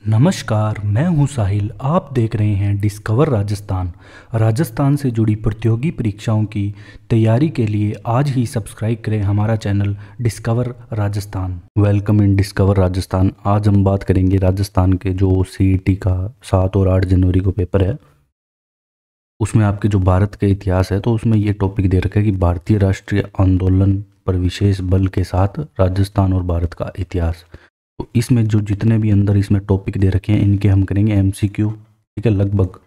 नमस्कार, मैं हूं साहिल। आप देख रहे हैं डिस्कवर राजस्थान। राजस्थान से जुड़ी प्रतियोगी परीक्षाओं की तैयारी के लिए आज ही सब्सक्राइब करें हमारा channel discover Rajasthan. Welcome in discover Rajasthan. आज हम बात करेंगे राजस्थान के जो सीईटी का 7 और 8 जनवरी को पेपर है, उसमें आपके जो भारत का इतिहास है, तो उसमें ये टॉपिक दे रखा है कि भारतीय राष्ट्रीय आंदोलन पर विशेष बल के साथ राजस्थान और भारत का इतिहास। तो इसमें जो जितने भी अंदर इसमें टॉपिक दे रखे हैं, इनके हम करेंगे एमसीक्यू। ठीक है, लगभग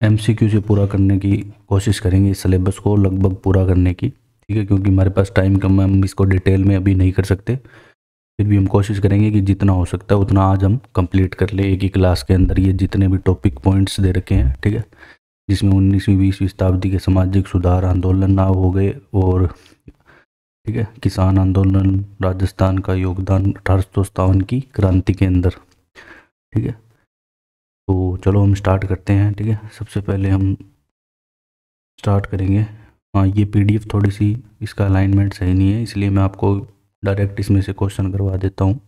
एमसीक्यू से पूरा करने की कोशिश करेंगे, इस सिलेबस को लगभग पूरा करने की। ठीक है, क्योंकि हमारे पास टाइम कम है, हम इसको डिटेल में अभी नहीं कर सकते। फिर भी हम कोशिश करेंगे कि जितना हो सकता है उतना आज हम कंप्लीट कर ले एक ही क्लास के अंदर, ये जितने भी टॉपिक पॉइंट्स दे रखे हैं। ठीक है, जिसमें 19वीं 20वीं शताब्दी के सामाजिक सुधार आंदोलन ना हो गए, और ठीक है, किसान आंदोलन, राजस्थान का योगदान 1857 की क्रांति के अंदर। ठीक है, तो चलो हम स्टार्ट करते हैं। ठीक है, सबसे पहले हम स्टार्ट करेंगे। हाँ, ये पीडीएफ थोड़ी सी इसका अलाइनमेंट सही नहीं है, इसलिए मैं आपको डायरेक्ट इसमें से क्वेश्चन करवा देता हूँ।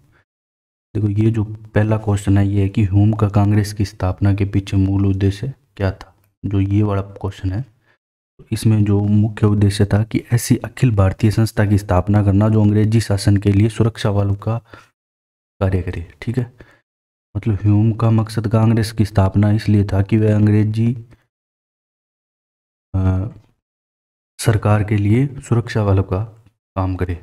देखो, ये जो पहला क्वेश्चन है ये है कि ह्यूम का कांग्रेस की स्थापना के पीछे मूल उद्देश्य क्या था। जो ये वाला क्वेश्चन है, इसमें जो मुख्य उद्देश्य था कि ऐसी अखिल भारतीय संस्था की स्थापना करना जो अंग्रेजी शासन के लिए सुरक्षा वालों का कार्य करे। ठीक है, मतलब ह्यूम का मकसद कांग्रेस की स्थापना इसलिए था कि वह अंग्रेजी सरकार के लिए सुरक्षा वालों का काम करे।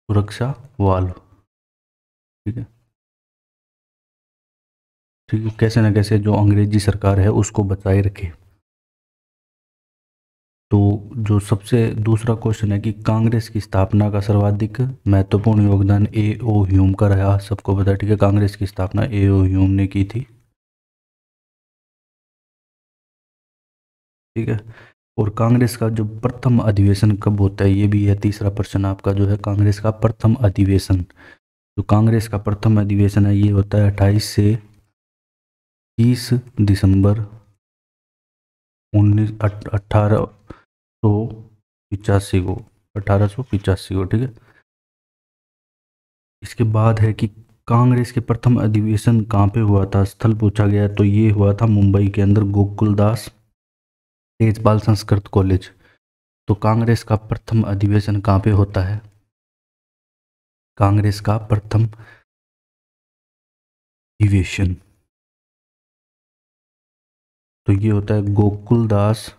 सुरक्षा वाल, ठीक है, ठीक है, कैसे ना कैसे जो अंग्रेजी सरकार है उसको बचाए रखे। तो जो सबसे दूसरा क्वेश्चन है कि कांग्रेस की स्थापना का सर्वाधिक महत्वपूर्ण योगदान ए ओ ह्यूम का रहा। सबको पता है, ठीक है, कांग्रेस की स्थापना ए ओ ह्यूम ने की थी। ठीक है, और कांग्रेस का जो प्रथम अधिवेशन कब होता है, ये भी है तीसरा प्रश्न आपका, जो है कांग्रेस का प्रथम अधिवेशन। जो कांग्रेस का प्रथम अधिवेशन है ये होता है 28 से 30 दिसंबर 1885 को, 1885 को। ठीक है, इसके बाद है कि कांग्रेस के प्रथम अधिवेशन कहाँ पे हुआ था, स्थल पूछा गया, तो ये हुआ था मुंबई के अंदर गोकुलदास तेजपाल संस्कृत कॉलेज। तो कांग्रेस का प्रथम अधिवेशन कहाँ पे होता है, कांग्रेस का प्रथम अधिवेशन तो ये होता है गोकुलदास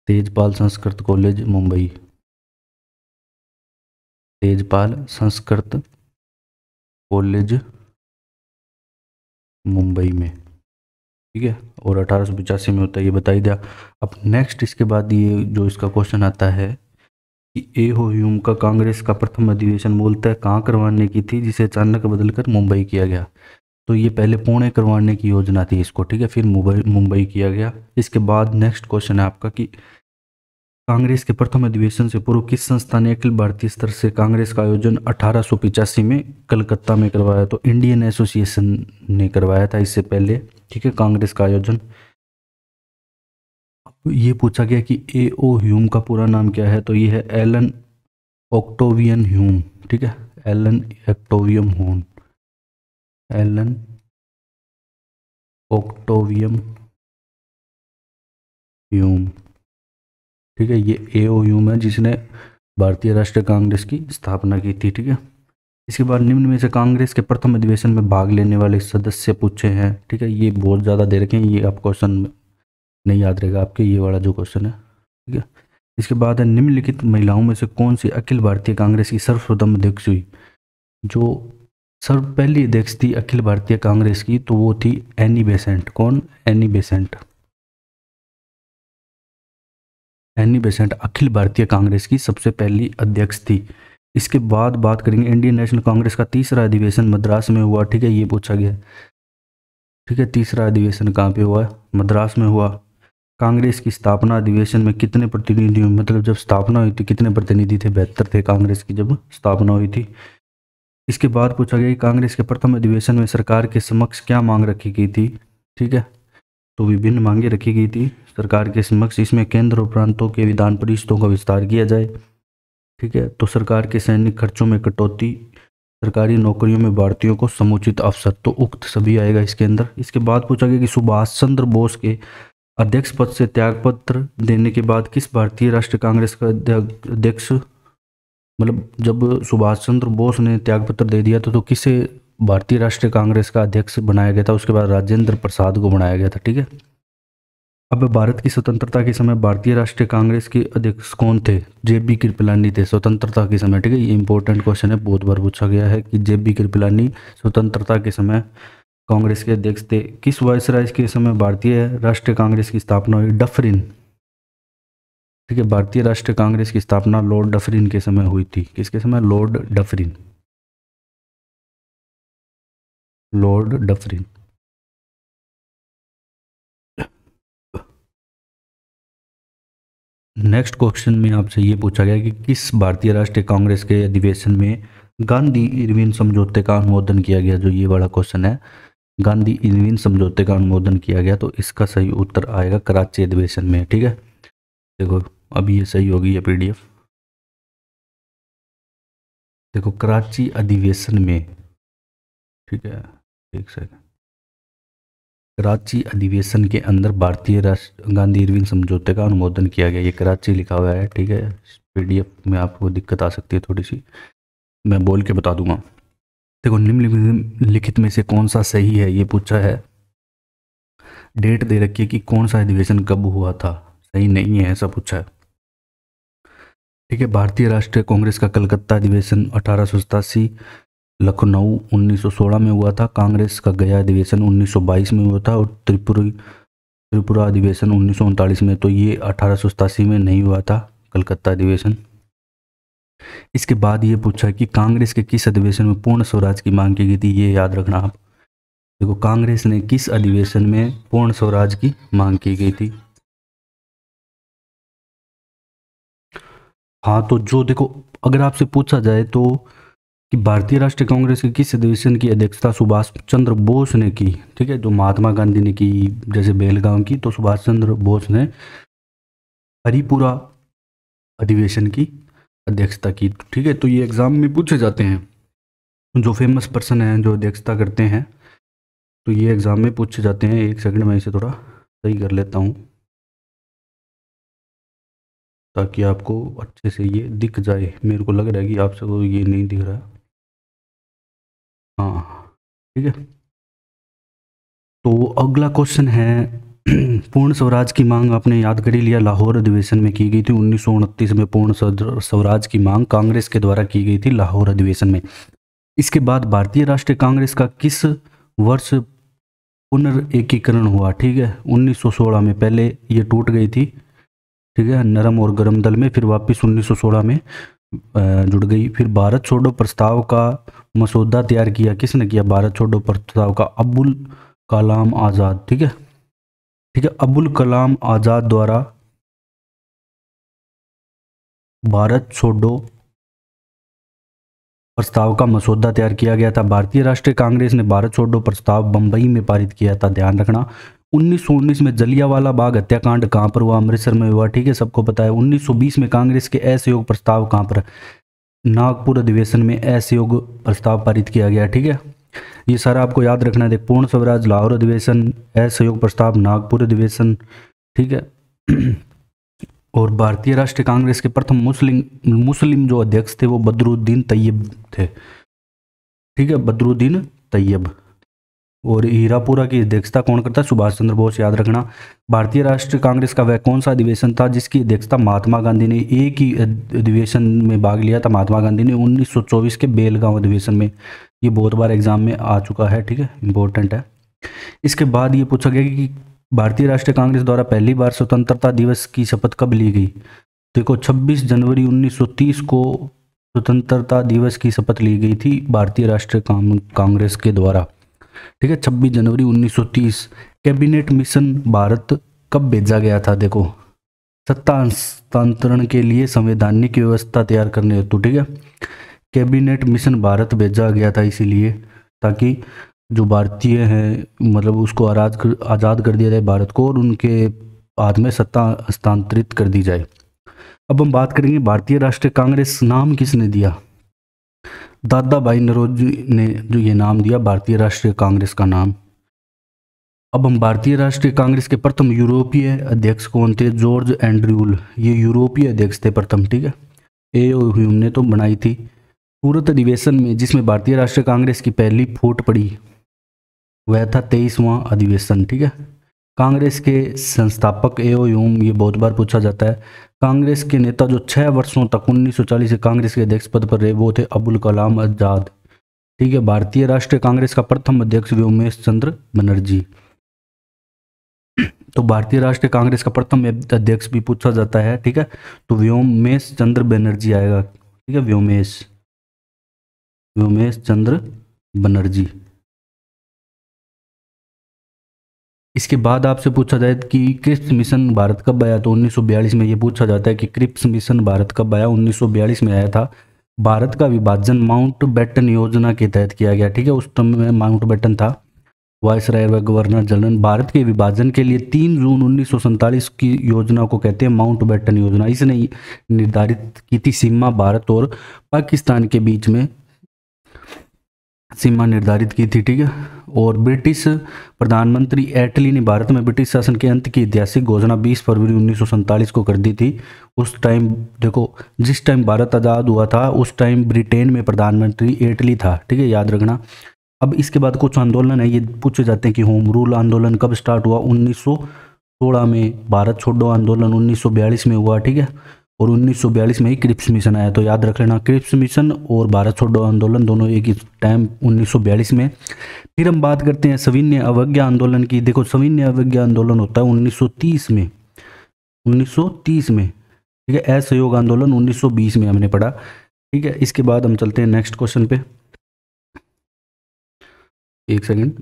तेजपाल संस्कृत कॉलेज मुंबई, तेजपाल संस्कृत कॉलेज मुंबई में। ठीक है, और 1885 में होता है, ये बता ही दिया। अब नेक्स्ट इसके बाद ये जो इसका क्वेश्चन आता है कि ए हो ह्यूम का कांग्रेस का प्रथम अधिवेशन मूलतः कहाँ करवाने की थी, जिसे अचानक बदलकर मुंबई किया गया। तो ये पहले पुणे करवाने की योजना थी इसको, ठीक है, फिर मुंबई किया गया। इसके बाद नेक्स्ट क्वेश्चन है आपका कि कांग्रेस के प्रथम अधिवेशन से पूर्व किस संस्था ने अखिल भारतीय स्तर से कांग्रेस का आयोजन 1885 में कलकत्ता में करवाया। तो इंडियन एसोसिएशन ने करवाया था इससे पहले। ठीक है, कांग्रेस का आयोजन। ये पूछा गया कि ए ओ ह्यूम का पूरा नाम क्या है, तो ये है एलन ऑक्टोवियन ह्यूम। ठीक है, एलन ऑक्टोवियम ह्यूम, एलन ऑक्टोवियम ह्यूम। ठीक है, ये ए ओ ह्यूम है जिसने भारतीय राष्ट्रीय कांग्रेस की स्थापना की थी। ठीक है, इसके बाद निम्न में से कांग्रेस के प्रथम अधिवेशन में भाग लेने वाले सदस्य पूछे हैं। ठीक है, ये बहुत ज़्यादा दे रखे हैं, ये आप क्वेश्चन नहीं याद रहेगा आपके, ये वाला जो क्वेश्चन है। ठीक है, इसके बाद है निम्नलिखित महिलाओं में से कौन सी अखिल भारतीय कांग्रेस की सर्वप्रथम अध्यक्ष हुई। जो सर्व पहली अध्यक्ष थी अखिल भारतीय कांग्रेस की, तो वो थी एनी बेसेंट। कौन, Annie Besant. Annie Besant Akhil Bharatiya Congress की सबसे पहली अध्यक्ष थी। इसके बाद बात करेंगे इंडियन नेशनल कांग्रेस का तीसरा अधिवेशन मद्रास में हुआ। ठीक है, ये पूछा गया। ठीक है, तीसरा अधिवेशन कहाँ पे हुआ, मद्रास में हुआ। कांग्रेस की स्थापना अधिवेशन में कितने प्रतिनिधि, मतलब जब स्थापना हुई थी कितने प्रतिनिधि थे, 72 थे कांग्रेस की जब स्थापना हुई थी। इसके बाद पूछा गया कि कांग्रेस के प्रथम अधिवेशन में सरकार के समक्ष क्या मांग रखी गई थी। ठीक है, तो विभिन्न मांगे रखी गई थी सरकार के समक्ष। इसमें केंद्र और प्रांतों के विधान परिषदों का विस्तार किया जाए, ठीक है। तो सरकार के सैन्य खर्चों में कटौती, सरकारी नौकरियों में भारतीयों को समुचित अवसर, तो उक्त सभी आएगा इसके अंदर। इसके बाद पूछा गया कि सुभाष चंद्र बोस के अध्यक्ष पद से त्यागपत्र देने के बाद किस भारतीय राष्ट्रीय कांग्रेस का अध्यक्ष, मतलब जब सुभाष चंद्र बोस ने त्यागपत्र दे दिया था तो किसे भारतीय राष्ट्रीय कांग्रेस का अध्यक्ष बनाया गया था? उसके बाद राजेंद्र प्रसाद को बनाया गया था। ठीक है। अब भारत की स्वतंत्रता के समय भारतीय राष्ट्रीय कांग्रेस के अध्यक्ष कौन थे? जेबी कृपलानी थे स्वतंत्रता के समय। ठीक है, ये इंपॉर्टेंट क्वेश्चन है, बहुत बार पूछा गया है कि जेबी कृपलानी स्वतंत्रता के समय कांग्रेस के अध्यक्ष थे। किस वायसराय के समय भारतीय राष्ट्रीय कांग्रेस की स्थापना हुई? डफरिन। ठीक है, भारतीय राष्ट्रीय कांग्रेस की स्थापना लॉर्ड डफरिन के समय हुई थी। किसके समय? Lord Dufferin. Lord Dufferin. Next question में आपसे ये पूछा गया कि किस भारतीय राष्ट्रीय कांग्रेस के अधिवेशन में गांधी इरविन समझौते का अनुमोदन किया गया? जो ये वाला क्वेश्चन है, गांधी इरविन समझौते का अनुमोदन किया गया, तो इसका सही उत्तर आएगा कराची अधिवेशन में। ठीक है, देखो अभी ये सही होगी ये पीडीएफ। देखो कराची अधिवेशन में, ठीक है एक सेकंड, कराची अधिवेशन के अंदर भारतीय राष्ट्र गांधी इरविन समझौते का अनुमोदन किया गया। ये कराची लिखा हुआ है। ठीक है, पीडीएफ में आपको दिक्कत आ सकती है थोड़ी सी, मैं बोल के बता दूंगा। देखो निम्नलिखित में से कौन सा सही है, ये पूछा है। डेट दे रखी है कि कौन सा अधिवेशन कब हुआ था, सही नहीं है ऐसा पूछा है। ठीक है, भारतीय राष्ट्रीय कांग्रेस का कलकत्ता अधिवेशन 1887, लखनऊ 1916 में हुआ था। कांग्रेस का गया अधिवेशन 1922 में हुआ था और त्रिपुरा अधिवेशन 1939 में। तो ये 1887 में नहीं हुआ था कलकत्ता अधिवेशन। इसके बाद ये पूछा कि कांग्रेस के किस अधिवेशन में पूर्ण स्वराज की मांग की गई थी? ये याद रखना आप। देखो कांग्रेस ने किस अधिवेशन में पूर्ण स्वराज की मांग की गई थी? हाँ, तो जो देखो अगर आपसे पूछा जाए तो कि भारतीय राष्ट्रीय कांग्रेस के किस अधिवेशन की अध्यक्षता सुभाष चंद्र बोस ने की, ठीक है, जो महात्मा गांधी ने की जैसे बेलगांव की, तो सुभाष चंद्र बोस ने हरिपुरा अधिवेशन की अध्यक्षता की। ठीक है, तो ये एग्जाम में पूछे जाते हैं, जो फेमस पर्सन हैं जो अध्यक्षता करते हैं, तो ये एग्जाम में पूछे जाते हैं। एक सेकंड में इसे थोड़ा सही कर लेता हूँ ताकि आपको अच्छे से ये दिख जाए। मेरे को लग रहा है कि आप सबको ये नहीं दिख रहा। हाँ ठीक है, तो अगला क्वेश्चन है पूर्ण स्वराज की मांग आपने याद कर ही लिया, लाहौर अधिवेशन में की गई थी 1929 में। पूर्ण स्वराज की मांग कांग्रेस के द्वारा की गई थी लाहौर अधिवेशन में। इसके बाद भारतीय राष्ट्रीय कांग्रेस का किस वर्ष पुनर्एकीकरण हुआ? ठीक है, 1916 में। पहले ये टूट गई थी, ठीक है, नरम और गरम दल में, फिर वापस 1916 में जुड़ गई। फिर भारत छोड़ो प्रस्ताव का मसौदा तैयार किया, किसने किया भारत छोड़ो प्रस्ताव का? अबुल कलाम आज़ाद। ठीक है, ठीक है, अबुल कलाम आज़ाद द्वारा भारत छोड़ो प्रस्ताव का मसौदा तैयार किया गया था। भारतीय राष्ट्रीय कांग्रेस ने भारत छोड़ो प्रस्ताव बंबई में पारित किया था, ध्यान रखना। 1919 में जलियांवाला बाग हत्याकांड कहाँ पर हुआ? अमृतसर में हुआ, ठीक है, सबको पता है। 1920 में कांग्रेस के असहयोग प्रस्ताव कहाँ पर? नागपुर अधिवेशन में असहयोग प्रस्ताव पारित किया गया। ठीक है, ये सारा आपको याद रखना है। देख, पूर्ण स्वराज लाहौर अधिवेशन, असहयोग प्रस्ताव नागपुर अधिवेशन, ठीक है। और भारतीय राष्ट्रीय कांग्रेस के प्रथम मुस्लिम जो अध्यक्ष थे वो बदरुद्दीन तैयब थे, ठीक है, बदरुद्दीन तैयब। और हीरापुरा की अध्यक्षता कौन करता है? सुभाष चंद्र बोस, याद रखना। भारतीय राष्ट्रीय कांग्रेस का वह कौन सा अधिवेशन था जिसकी अध्यक्षता महात्मा गांधी ने? एक ही अधिवेशन में भाग लिया था महात्मा गांधी ने, 1924 के बेलगांव अधिवेशन में। ये बहुत बार एग्जाम में आ चुका है, ठीक है, इंपॉर्टेंट है। इसके बाद ये पूछा गया कि भारतीय राष्ट्रीय कांग्रेस द्वारा पहली बार स्वतंत्रता दिवस की शपथ कब ली गई? देखो 26 जनवरी 1930 को स्वतंत्रता दिवस की शपथ ली गई थी भारतीय राष्ट्रीय कांग्रेस के द्वारा, ठीक है, 26 जनवरी 1930। कैबिनेट मिशन भारत कब भेजा गया था? देखो सत्ता हस्तांतरण के लिए संवैधानिक व्यवस्था तैयार करने हेतु, ठीक है, कैबिनेट मिशन भारत भेजा गया था इसीलिए ताकि जो भारतीय हैं मतलब उसको आज़ाद कर दिया जाए भारत को और उनके हाथ में सत्ता हस्तांतरित कर दी जाए। अब हम बात करेंगे भारतीय राष्ट्रीय कांग्रेस नाम किसने दिया। दादा भाई नौरोजी ने जो ये नाम दिया भारतीय राष्ट्रीय कांग्रेस का नाम। अब हम भारतीय राष्ट्रीय कांग्रेस के प्रथम यूरोपीय अध्यक्ष कौन थे, जॉर्ज एंड्रयूल, ये यूरोपीय अध्यक्ष थे प्रथम, ठीक है। एओ ह्यूम ने तो बनाई थी। सूरत अधिवेशन में जिसमें भारतीय राष्ट्रीय कांग्रेस की पहली फूट पड़ी वह था 23वां अधिवेशन, ठीक है। कांग्रेस के संस्थापक एओ ह्यूम, ये बहुत बार पूछा जाता है। कांग्रेस के नेता जो 6 वर्षों तक 1940 से कांग्रेस के अध्यक्ष पद पर रहे वो थे अबुल कलाम आजाद, ठीक है। भारतीय राष्ट्रीय कांग्रेस का प्रथम अध्यक्ष व्योमेश चंद्र बनर्जी। तो भारतीय राष्ट्रीय कांग्रेस का प्रथम अध्यक्ष भी पूछा जाता है, ठीक है। तो व्योमेश चंद्र बनर्जी आएगा, ठीक है। व्योमेश चंद्र बनर्जी। इसके बाद आपसे पूछा जाए कि क्रिप्स मिशन भारत कब आया, तो 1942 में ये पूछा जाता है कि क्रिप्स मिशन भारत कब आया। 1942 में आया था। भारत का विभाजन माउंटबेटन योजना के तहत किया गया, ठीक है। उस टाइम में माउंटबेटन था वायसराय व गवर्नर जनरल। भारत के विभाजन के लिए 3 जून 1947 की योजना को कहते हैं माउंटबेटन योजना। इसने निर्धारित की थी सीमा भारत और पाकिस्तान के बीच में सीमा निर्धारित की थी, ठीक है। और ब्रिटिश प्रधानमंत्री एटली ने भारत में ब्रिटिश शासन के अंत की ऐतिहासिक घोषणा 20 फरवरी 1947 को कर दी थी। उस टाइम देखो, जिस टाइम भारत आज़ाद हुआ था उस टाइम ब्रिटेन में प्रधानमंत्री एटली था, ठीक है, याद रखना। अब इसके बाद कुछ आंदोलन है, ये पूछे जाते हैं कि होम रूल आंदोलन कब स्टार्ट हुआ। 1916 में। भारत छोड़ो आंदोलन 1942 में हुआ, ठीक है। और 1942 में ही क्रिप्स मिशन आया, तो याद रख लेना क्रिप्स मिशन और भारत छोड़ो आंदोलन दोनों एक ही टाइम 1942 में। फिर हम बात करते हैं सविनय अवज्ञा आंदोलन की। देखो, सविनय अवज्ञा आंदोलन होता है 1930 में, 1930 में, ठीक है। असहयोग आंदोलन 1920 में हमने पढ़ा, ठीक है। इसके बाद हम चलते हैं नेक्स्ट क्वेश्चन पे। एक सेकेंड।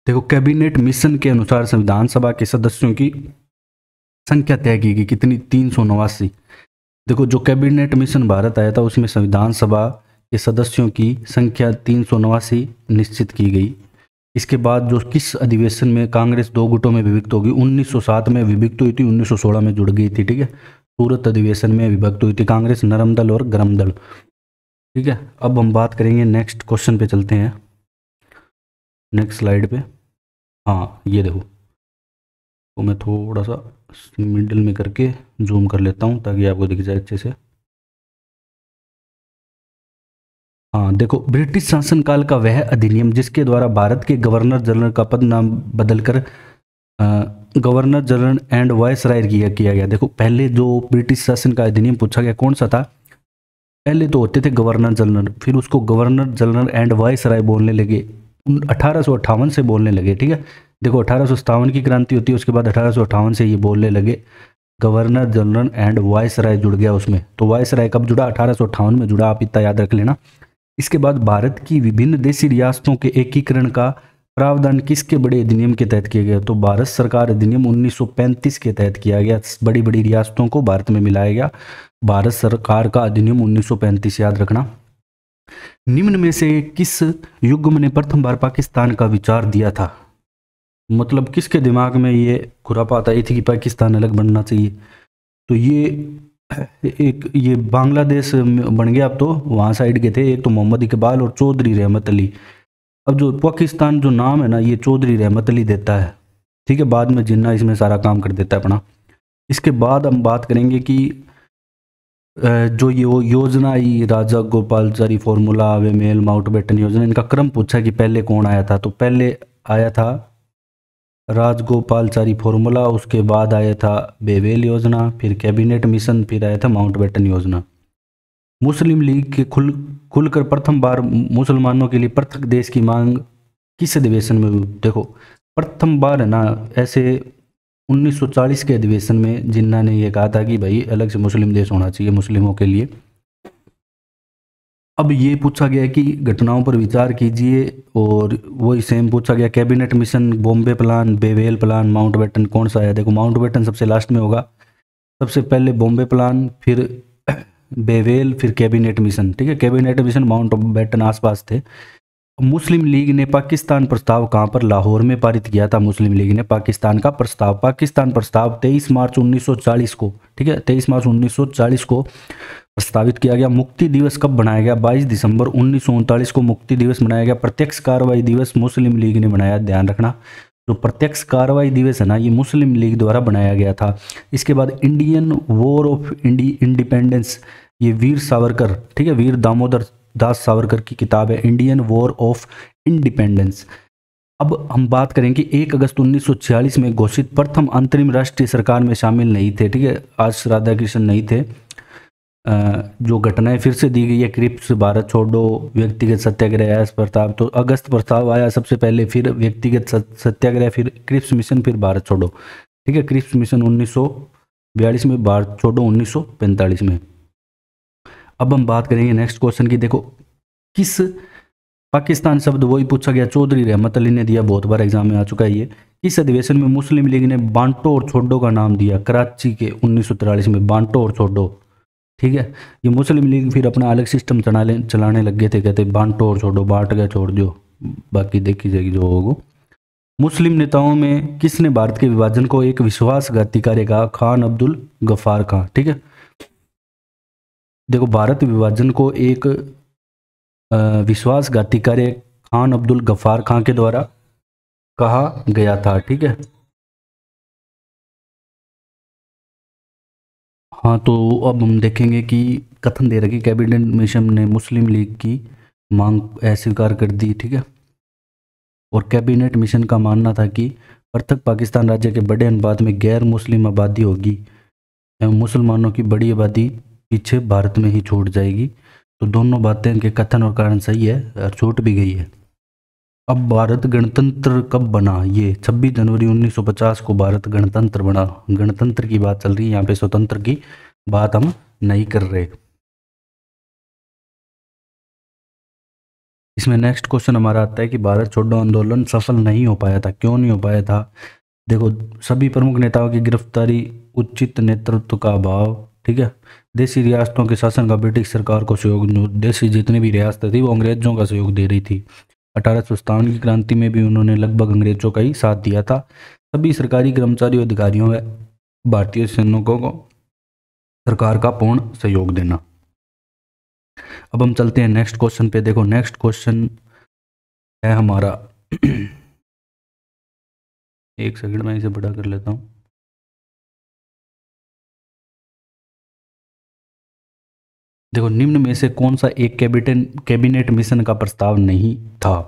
देखो, कैबिनेट मिशन के अनुसार संविधान सभा के सदस्यों की संख्या तय की गई, कितनी, 389। देखो, जो कैबिनेट मिशन भारत आया था उसमें संविधान सभा के सदस्यों की संख्या 389 निश्चित की गई। इसके बाद जो किस अधिवेशन में कांग्रेस 2 गुटों में विभक्त होगी, 1907 में विभक्त हुई थी, 1916 में जुड़ गई थी, ठीक है। सूरत अधिवेशन में विभक्त हुई थी कांग्रेस, नरम दल और गरम दल, ठीक है। अब हम बात करेंगे नेक्स्ट क्वेश्चन पे चलते हैं, नेक्स्ट स्लाइड पे। हाँ, ये देखो, तो मैं थोड़ा सा मिडिल में करके जूम कर लेता हूँ ताकि आपको दिख जाए अच्छे से। हाँ, देखो, ब्रिटिश शासनकाल का वह अधिनियम जिसके द्वारा भारत के गवर्नर जनरल का पद नाम बदलकर गवर्नर जनरल एंड वायसराय किया गया। देखो, पहले जो ब्रिटिश शासन का अधिनियम पूछा गया कौन सा था, पहले तो होते थे गवर्नर जनरल, फिर उसको गवर्नर जनरल एंड वायसराय बोलने लगे, 1858 से बोलने लगे, ठीक है। देखो, 1857 की क्रांति होती है, उसके बाद 1858 से ये बोलने लगे गवर्नर जनरल एंड वायसराय जुड़ गया उसमें। तो वायसराय कब जुड़ा, 1858 में जुड़ा, आप इतना याद रख लेना। इसके बाद भारत की विभिन्न देशी रियासतों के एकीकरण का प्रावधान किसके बड़े अधिनियम के तहत किया गया, तो भारत सरकार अधिनियम 1935 के तहत किया गया। बड़ी बड़ी रियासतों को भारत में मिलाया गया, भारत सरकार का अधिनियम 1935, याद रखना। निम्न में से किस युग्म ने प्रथम बार पाकिस्तान का विचार दिया था, मतलब किसके दिमाग में ये खुरापात आई थी कि पाकिस्तान अलग बनना चाहिए। तो ये बांग्लादेश बन गया, अब तो वहाँ साइड के थे, एक तो मोहम्मद इकबाल और चौधरी रहमत अली। अब जो पाकिस्तान जो नाम है ना, ये चौधरी रहमत अली देता है, ठीक है। बाद में जिन्ना इसमें सारा काम कर देता है अपना। इसके बाद हम बात करेंगे कि जो ये वो योजना आई, राजा गोपालचारी फॉर्मूला, वेमेल माउंटबेटन योजना, इनका क्रम पूछा कि पहले कौन आया था, तो पहले आया था राजगोपालचारी फॉर्मूला, उसके बाद आया था बेवेल योजना, फिर कैबिनेट मिशन, फिर आया था माउंटबेटन योजना। मुस्लिम लीग के खुलकर प्रथम बार मुसलमानों के लिए पृथक देश की मांग किस अधिवेशन में हुई। देखो, प्रथम बार है ना, ऐसे 1940 के अधिवेशन में जिन्ना ने यह कहा था कि भाई अलग से मुस्लिम देश होना चाहिए मुस्लिमों के लिए। अब ये पूछा गया कि घटनाओं पर विचार कीजिए, और वही सेम पूछा गया cabinet mission, Bombay plan, Wavell plan, Mountbatten कौन सा है। देखो, माउंटबेटन सबसे लास्ट में होगा, सबसे पहले बॉम्बे प्लान, फिर बेवेल, फिर कैबिनेट मिशन, ठीक है। कैबिनेट मिशन, माउंटबेटन आसपास थे। मुस्लिम लीग ने पाकिस्तान प्रस्ताव कहाँ पर, लाहौर में पारित किया था मुस्लिम लीग ने पाकिस्तान का प्रस्ताव। पाकिस्तान प्रस्ताव 23 मार्च 1940 को, ठीक है, 23 मार्च 1940 को प्रस्तावित किया गया। मुक्ति दिवस कब बनाया गया, 22 दिसंबर 1939 को मुक्ति दिवस मनाया गया। प्रत्यक्ष कार्रवाई दिवस मुस्लिम लीग ने बनाया, ध्यान रखना। जो प्रत्यक्ष कार्रवाई दिवस है ना, ये मुस्लिम लीग द्वारा बनाया गया था। इसके बाद इंडियन वॉर ऑफ इंडिपेंडेंस, ये वीर सावरकर, ठीक है, वीर दामोदर दास सावरकर की किताब है, इंडियन वॉर ऑफ इंडिपेंडेंस। अब हम बात करें कि 1 अगस्त 1946 में घोषित प्रथम अंतरिम राष्ट्रीय सरकार में शामिल नहीं थे, ठीक है, आर राधाकृष्णन नहीं थे। जो घटनाएं फिर से दी गई है, क्रिप्स, भारत छोड़ो, व्यक्तिगत सत्याग्रह, प्रस्ताव, तो अगस्त प्रस्ताव आया सबसे पहले, फिर व्यक्तिगत सत्याग्रह, फिर क्रिप्स मिशन, फिर भारत छोड़ो, ठीक है, क्रिप्स मिशन 1942 में, भारत छोड़ो 1945 में। अब हम बात करेंगे नेक्स्ट क्वेश्चन की। देखो, किस पाकिस्तान शब्द वही पूछा गया, चौधरी रहमत अली ने दिया, बहुत बार एग्जाम में आ चुका है ये। किस अधिवेशन में मुस्लिम लीग ने बांटो और छोड़ो का नाम दिया, कराची के 1943 में, बांटो और छोड़ो, ठीक है। ये मुस्लिम लीग फिर अपना अलग सिस्टम चलाने लग गए थे, कहते बांटो और छोड़ो, बांट गया छोड़ दो, बाकी देखी जाएगी जो होगा। मुस्लिम नेताओं में किसने भारत के विभाजन को एक विश्वासघाती कार्य कहा, खान अब्दुल गफ्फार खां, ठीक है। देखो, भारत विभाजन को एक विश्वासघाती कार्य खान अब्दुल गफ्फार खां के द्वारा कहा गया था, ठीक है। हाँ, तो अब हम देखेंगे कि कथन दे रखी, कैबिनेट मिशन ने मुस्लिम लीग की मांग अस्वीकार कर दी, ठीक है। और कैबिनेट मिशन का मानना था कि पृथक पाकिस्तान राज्य के बड़े अनुपात में गैर मुस्लिम आबादी होगी एवं मुसलमानों की बड़ी आबादी पीछे भारत में ही छूट जाएगी। तो दोनों बातें के कथन और कारण सही है और छूट भी गई है। अब भारत गणतंत्र कब बना, ये 26 जनवरी 1950 को भारत गणतंत्र बना। गणतंत्र की बात चल रही है यहाँ पे, स्वतंत्र की बात हम नहीं कर रहे। इसमें नेक्स्ट क्वेश्चन हमारा आता है कि भारत छोड़ो आंदोलन सफल नहीं हो पाया था, क्यों नहीं हो पाया था। देखो, सभी प्रमुख नेताओं की गिरफ्तारी, उचित नेतृत्व का अभाव, ठीक है, देशी रियासतों के शासन का ब्रिटिश सरकार को सहयोग, देशी जितनी भी रियासतें थी वो अंग्रेजों का सहयोग दे रही थी। 1857 की क्रांति में भी उन्होंने लगभग अंग्रेजों का ही साथ दिया था। सभी सरकारी कर्मचारियों अधिकारियों व भारतीय सैनिकों को सरकार का पूर्ण सहयोग देना। अब हम चलते हैं नेक्स्ट क्वेश्चन पे। देखो, नेक्स्ट क्वेश्चन है हमारा एक सेकंड में इसे बड़ा कर लेता हूँ। देखो, निम्न में से कौन सा एक कैबिनेट मिशन का प्रस्ताव नहीं था।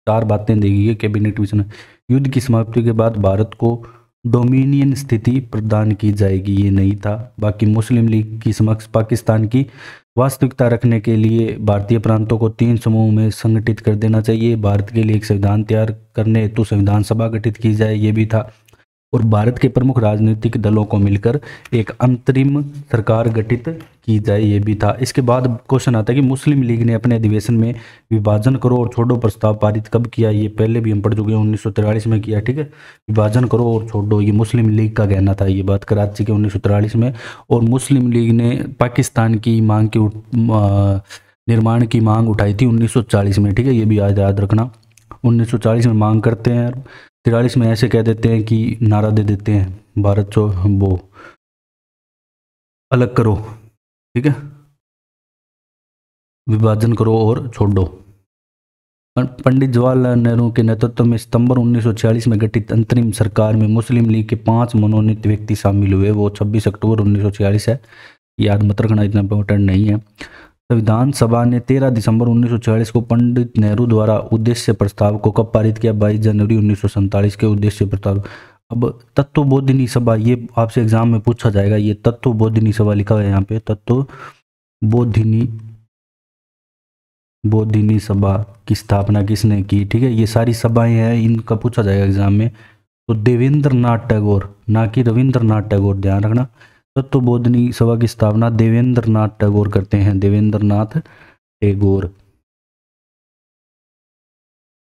4 बातें दी गई है कैबिनेट मिशन। युद्ध की समाप्ति के बाद भारत को डोमिनियन स्थिति प्रदान की जाएगी, ये नहीं था। बाकी मुस्लिम लीग की समक्ष पाकिस्तान की वास्तविकता रखने के लिए भारतीय प्रांतों को 3 समूह में संगठित कर देना चाहिए। भारत के लिए एक संविधान तैयार करने हेतु संविधान सभा गठित की जाए, ये भी था। और भारत के प्रमुख राजनीतिक दलों को मिलकर एक अंतरिम सरकार गठित की जाए, ये भी था। इसके बाद क्वेश्चन आता है कि मुस्लिम लीग ने अपने अधिवेशन में विभाजन करो और छोड़ो प्रस्ताव पारित कब किया, ये पहले भी हम पढ़ चुके हैं, 1943 में किया, ठीक है। विभाजन करो और छोड़ो, ये मुस्लिम लीग का कहना था, ये बात कराची के 1943 में। और मुस्लिम लीग ने पाकिस्तान की मांग की निर्माण की मांग उठाई थी 1940 में, ठीक है, ये भी याद रखना। 1940 में मांग करते हैं, 43 में ऐसे कह देते हैं कि नारा दे देते हैं, भारत को वो अलग करो, ठीक है, विभाजन करो और छोड़ो। पंडित जवाहरलाल नेहरू के नेतृत्व में सितंबर 1946 में गठित अंतरिम सरकार में मुस्लिम लीग के 5 मनोनीत व्यक्ति शामिल हुए, वो 26 अक्टूबर 1946 है, याद मत रखना, इतना इंपॉर्टेंट नहीं है। संविधान सभा ने 13 दिसंबर 1946 को पंडित नेहरू द्वारा उद्देश्य प्रस्ताव को कब पारित किया, 22 जनवरी 1947 के उद्देश्य प्रस्ताव। अब तत्वबोधिनी सभा, ये आपसे एग्जाम में पूछा जाएगा, ये तत्वबोधिनी सभा लिखा हुआ है यहाँ पे, तत्वबोधिनी सभा की स्थापना किसने की, ठीक है, ये सारी सभाएं हैं, इनका पूछा जाएगा एग्जाम में। तो देवेंद्रनाथ टैगोर, ना कि रविंद्रनाथ टैगोर, ध्यान रखना। तत्वबोधिनी सभा की स्थापना देवेंद्रनाथ टैगोर करते हैं, देवेंद्रनाथ टैगोर।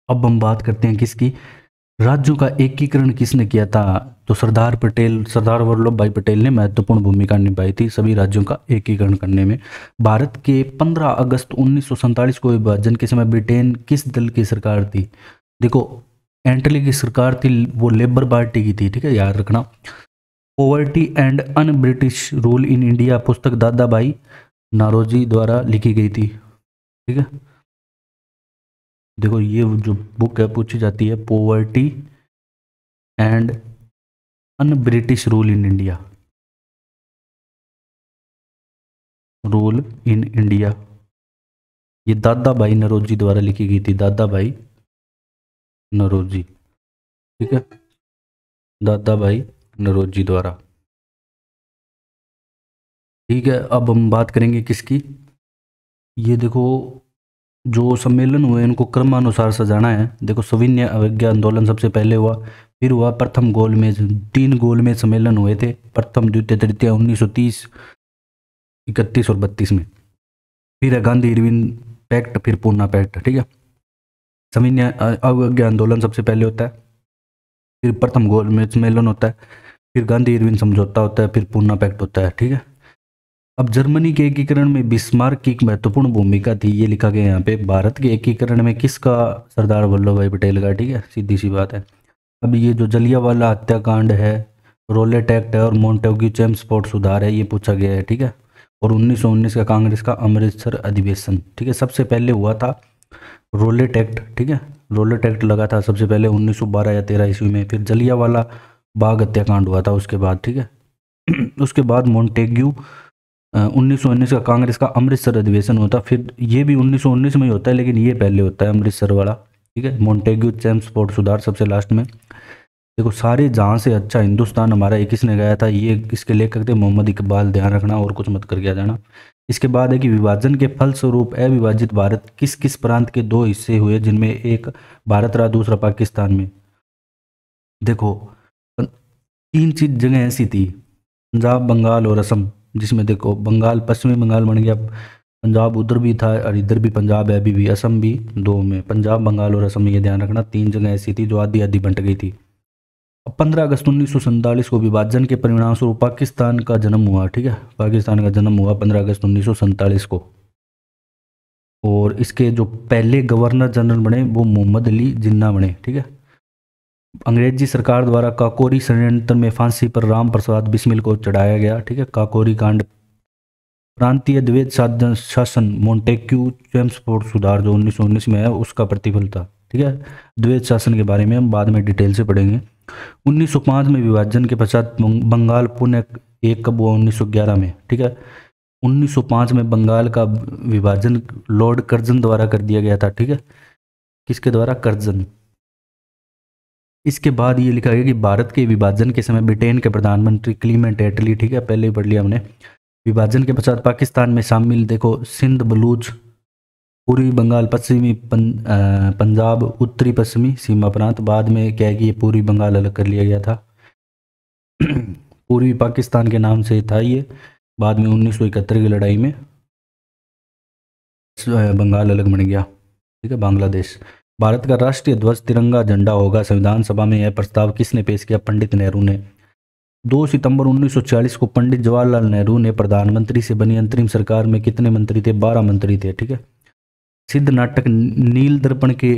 अब हम बात करते हैं किसकी, राज्यों का एकीकरण किसने किया था? तो सरदार वल्लभ भाई पटेल ने महत्वपूर्ण भूमिका निभाई थी सभी राज्यों का एकीकरण करने में। भारत के 15 अगस्त 1947 को विभाजन के समय ब्रिटेन किस दल की सरकार थी? देखो, एंटली की सरकार थी, वो लेबर पार्टी की थी, ठीक है, याद रखना। Poverty and un British rule in India पुस्तक दादा भाई नारोजी द्वारा लिखी गई थी, ठीक है। देखो, ये जो बुक है पूछी जाती है, poverty and un British rule in India, rule in India, ये दादा भाई नरोजी द्वारा लिखी गई थी, दादा भाई नरोजी, ठीक है, दादा भाई नरोजी द्वारा। ठीक है, अब हम बात करेंगे किसकी। ये देखो, जो सम्मेलन हुए इनको क्रमानुसार सजाना है। देखो, सविनय अवज्ञा आंदोलन सबसे पहले हुआ, फिर हुआ प्रथम गोलमेज, 3 गोलमेज सम्मेलन हुए थे, प्रथम द्वितीय तृतीय 1930, 31 और 32 में। फिर है गांधी इरविन पैक्ट, फिर पूना पैक्ट, ठीक है। सविनय अवज्ञा आंदोलन सबसे पहले होता है, फिर प्रथम गोलमेज सम्मेलन होता है, फिर गांधी इरविन समझौता होता है, फिर पूना पैक्ट होता है, ठीक है। अब जर्मनी के एकीकरण में बिस्मार्क की एक महत्वपूर्ण भूमिका थी, ये लिखा गया यहाँ पे। भारत के एकीकरण में किसका? सरदार वल्लभ भाई पटेल का, ठीक है, सीधी सी बात है। अब ये जो जलियांवाला हत्याकांड है, रोलेट एक्ट है और मोंटेग्यू चेम्सफोर्ड सुधार है, ये पूछा गया है, ठीक है। और 1919 का कांग्रेस का अमृतसर अधिवेशन, ठीक है, सबसे पहले हुआ था रोलेट एक्ट, ठीक है, रोलेट एक्ट लगा था सबसे पहले 1912 या 13 ईस्वी में। फिर जलियांवाला बाग हत्याकांड हुआ था उसके बाद, ठीक है। उसके बाद मोंटेग्यू 1919 का कांग्रेस का अमृतसर अधिवेशन होता, फिर ये भी 1919 में ही होता है, लेकिन ये पहले होता है अमृतसर वाला, ठीक है। मोंटेग्यू चेम्सफोर्ड सुधार सबसे लास्ट में। देखो, सारे जहाँ से अच्छा हिंदुस्तान हमारा, ये किसने गाया था? ये इसके लेखक थे मोहम्मद इकबाल, ध्यान रखना और कुछ मत करके आ जाना। इसके बाद है कि विभाजन के फलस्वरूप अविभाजित भारत किस किस प्रांत के 2 हिस्से हुए, जिनमें एक भारत रहा, दूसरा पाकिस्तान में। देखो, 3 चीज जगह ऐसी थी, पंजाब, बंगाल और असम, जिसमें देखो बंगाल पश्चिमी बंगाल बन गया, पंजाब उधर भी था और इधर भी पंजाब है अभी भी, असम भी, 2 में पंजाब, बंगाल और असम, ये ध्यान रखना। 3 जगह ऐसी थी जो आधी आधी बंट गई थी। अब 15 अगस्त 1947 को विभाजन के परिणाम स्वरूप पाकिस्तान का जन्म हुआ, ठीक है, पाकिस्तान का जन्म हुआ 15 अगस्त 1947 को। और इसके जो पहले गवर्नर जनरल बने वो मोहम्मद अली जिन्ना बने, ठीक है। अंग्रेजी सरकार द्वारा काकोरी षड्यंत्र में फांसी पर राम प्रसाद बिस्मिल को चढ़ाया गया, ठीक है, काकोरी कांड। प्रांतीय द्वैध शासन मोंटेक्यू चेम्सफोर्ड सुधार जो 1919 में है उसका प्रतिफल था, ठीक है। द्वैध शासन के बारे में हम बाद में डिटेल से पढ़ेंगे। 1905 में विभाजन के पश्चात बंगाल पुनः एक कब हुआ? 1911 में, ठीक है। 1905 में बंगाल का विभाजन लॉर्ड कर्जन द्वारा कर दिया गया था, ठीक है। किसके द्वारा? कर्जन। इसके बाद ये लिखा गया कि भारत के विभाजन के समय ब्रिटेन के प्रधानमंत्री क्लीमेंट एटली, ठीक है, पहले ही पढ़ लिया हमने। विभाजन के पश्चात पाकिस्तान में शामिल, देखो, सिंध, बलूच, पूर्वी बंगाल, पश्चिमी पंजाब, उत्तरी पश्चिमी सीमा प्रांत। बाद में क्या है कि ये पूर्वी बंगाल अलग कर लिया गया था। पूर्वी पाकिस्तान के नाम से था ये, बाद में 1971 की लड़ाई में बंगाल अलग बन गया, ठीक है, बांग्लादेश। भारत का राष्ट्रीय ध्वज तिरंगा झंडा होगा। संविधान सभा में यह प्रस्ताव किसने पेश किया? पंडित नेहरू ने। 2 सितंबर 1946 को पंडित जवाहरलाल नेहरू ने प्रधानमंत्री से बनी अंतरिम सरकार में कितने मंत्री थे? 12 मंत्री थे, ठीक है। सिद्ध नाटक नील दर्पण के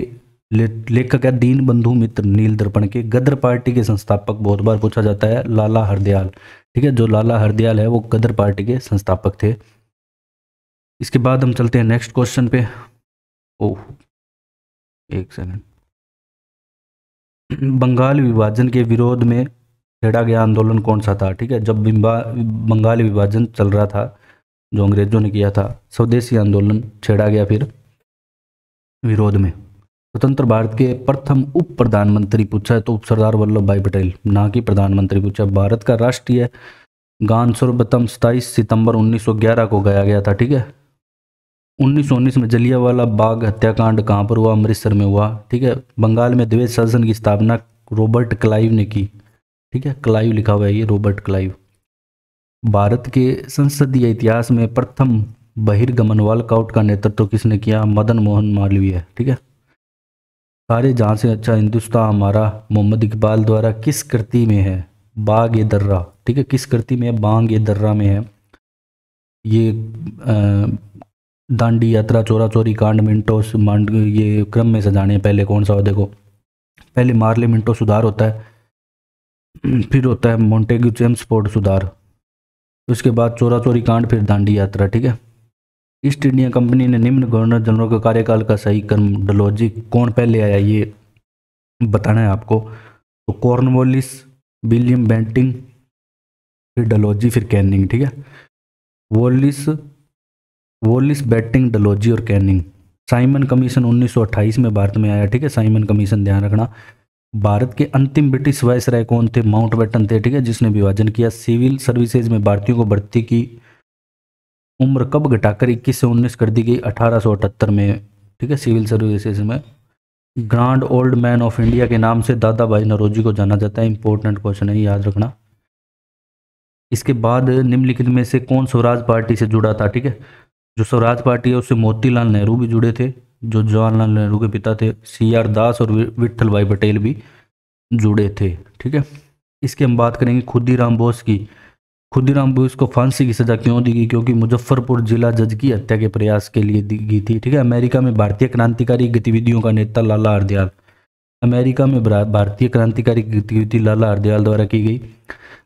लेखक है दीन बंधु मित्र नील दर्पण के। गदर पार्टी के संस्थापक बहुत बार पूछा जाता है, लाला हरदयाल, ठीक है, जो लाला हरदयाल है वो गदर पार्टी के संस्थापक थे। इसके बाद हम चलते हैं नेक्स्ट क्वेश्चन पे। ओह, एक सेकंड। बंगाल विभाजन के विरोध में छेड़ा गया आंदोलन कौन सा था? ठीक है, जब बंगाल विभाजन चल रहा था जो अंग्रेजों ने किया था, स्वदेशी आंदोलन छेड़ा गया फिर विरोध में। स्वतंत्र भारत के प्रथम उप प्रधानमंत्री पूछा है तो सरदार वल्लभ भाई पटेल, ना कि प्रधानमंत्री पूछा। भारत का राष्ट्रीय गान सर्वप्रथम 27 सितंबर 1911 को गाया गया था, ठीक है। 1919 में जलियांवाला बाग हत्याकांड कहाँ पर हुआ? अमृतसर में हुआ, ठीक है। बंगाल में द्वैध शासन की स्थापना रॉबर्ट क्लाइव ने की, ठीक है, क्लाइव लिखा हुआ है ये, रॉबर्ट क्लाइव। भारत के संसदीय इतिहास में प्रथम बहिर्गमन वॉलकआउट का नेतृत्व किसने किया? मदन मोहन मालवीय, ठीक है। सारे जहाँ से अच्छा हिंदुस्तान हमारा मोहम्मद इकबाल द्वारा किस कृति में है? बाग ए दर्रा, ठीक है, किस कृति में है? बाग ए दर्रा में है। ये दांडी यात्रा, चोरा चोरी कांड, मिंटो मांड, ये क्रम में सजाने हैं। पहले कौन सा हो देखो, पहले मार्ले मिंटो सुधार होता है, फिर होता है मोंटेग्यू चेम्सफोर्ड सुधार, उसके बाद चोरा चोरी कांड, फिर दांडी यात्रा, ठीक है। ईस्ट इंडिया कंपनी ने निम्न गवर्नर जनरल के कार्यकाल का सही क्रम डलहौजी कौन पहले आया ये बताना है आपको। तो कॉर्नवालिस, विलियम बेंटिंग, फिर डलहौजी, फिर कैनिंग, ठीक है। वॉलिस वॉलिस बेंटिंग, डलहौजी और कैनिंग। साइमन कमीशन 1928 में भारत में आया, ठीक है। साइमन कमीशन ध्यान रखना। भारत के अंतिम ब्रिटिश वायसराय कौन थे? माउंटबेटन थे, ठीक है, जिसने विभाजन किया। सिविल सर्विसेज में भारतीयों को भर्ती की उम्र कब घटाकर 21 से 19 कर दी गई? 1878 में, ठीक है। सिविल सर्विसेज में grand old man of India के नाम से दादा भाई नौरोजी को जाना जाता है। इंपॉर्टेंट क्वेश्चन है, याद रखना। इसके बाद निम्नलिखित में से कौन स्वराज पार्टी से जुड़ा था? ठीक है, जो स्वराज पार्टी है उससे मोतीलाल नेहरू भी जुड़े थे, जो जवाहरलाल नेहरू के पिता थे। CR दास और विट्ठल भाई पटेल भी जुड़े थे, ठीक है। इसकी हम बात करेंगे खुदीराम बोस की। खुदीराम बोस को फांसी की सजा क्यों दी गई? क्योंकि मुजफ्फरपुर जिला जज की हत्या के प्रयास के लिए दी गई थी, ठीक है। अमेरिका में भारतीय क्रांतिकारी गतिविधियों का नेता लाला हरदयाल। अमेरिका में भारतीय क्रांतिकारी गतिविधि लाला हरदयाल द्वारा की गई।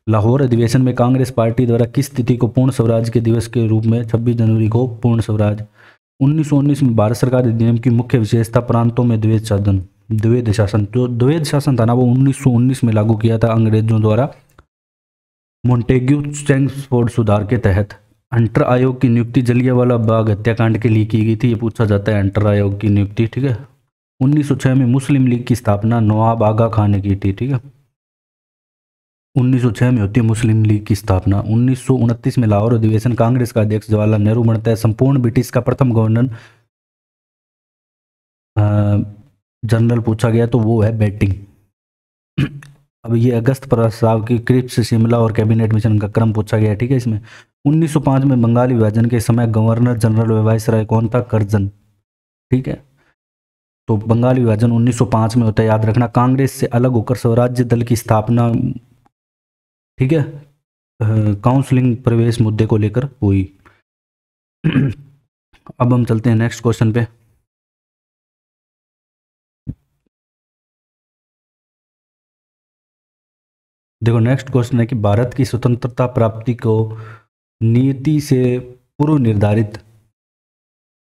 लाहौर अधिवेशन में कांग्रेस पार्टी द्वारा किस तिथि को पूर्ण स्वराज के दिवस के रूप में 26 जनवरी को पूर्ण स्वराज। 1919 में भारत सरकार अधिनियम की मुख्य विशेषता प्रांतों में द्वैध शासन। द्वैध शासन, जो द्वैध शासन था ना, वो 1919 में लागू किया था अंग्रेजों द्वारा मोंटेग्यू चेम्सफोर्ड सुधार के तहत। हंटर आयोग की नियुक्ति जलियांवाला बाग हत्याकांड के लिए की गई थी, ये पूछा जाता है हंटर आयोग की नियुक्ति, ठीक है। 1906 में मुस्लिम लीग की स्थापना नवाब आगा खान ने की थी, ठीक है। 1906 में होती है मुस्लिम लीग की स्थापना। 1929 में लाहौर अधिवेशन कांग्रेस का अध्यक्ष जवाहरलाल नेहरू बनता है। संपूर्ण ब्रिटिश का प्रथम गवर्नर जनरल पूछा गया तो वो है बेटिंग। अब ये अगस्त प्रस्ताव की क्रिप्स, शिमला और कैबिनेट मिशन का क्रम पूछा गया, ठीक है। इसमें 1905 में बंगाल विभाजन के समय गवर्नर जनरल वायसराय कौन था? कर्जन, ठीक है। तो बंगाल विभाजन 1905 में होता है, याद रखना। कांग्रेस से अलग होकर स्वराज्य दल की स्थापना, ठीक है, काउंसलिंग प्रवेश मुद्दे को लेकर हुई। अब हम चलते हैं नेक्स्ट क्वेश्चन पे। देखो नेक्स्ट क्वेश्चन है कि भारत की स्वतंत्रता प्राप्ति को नीति से पूर्व निर्धारित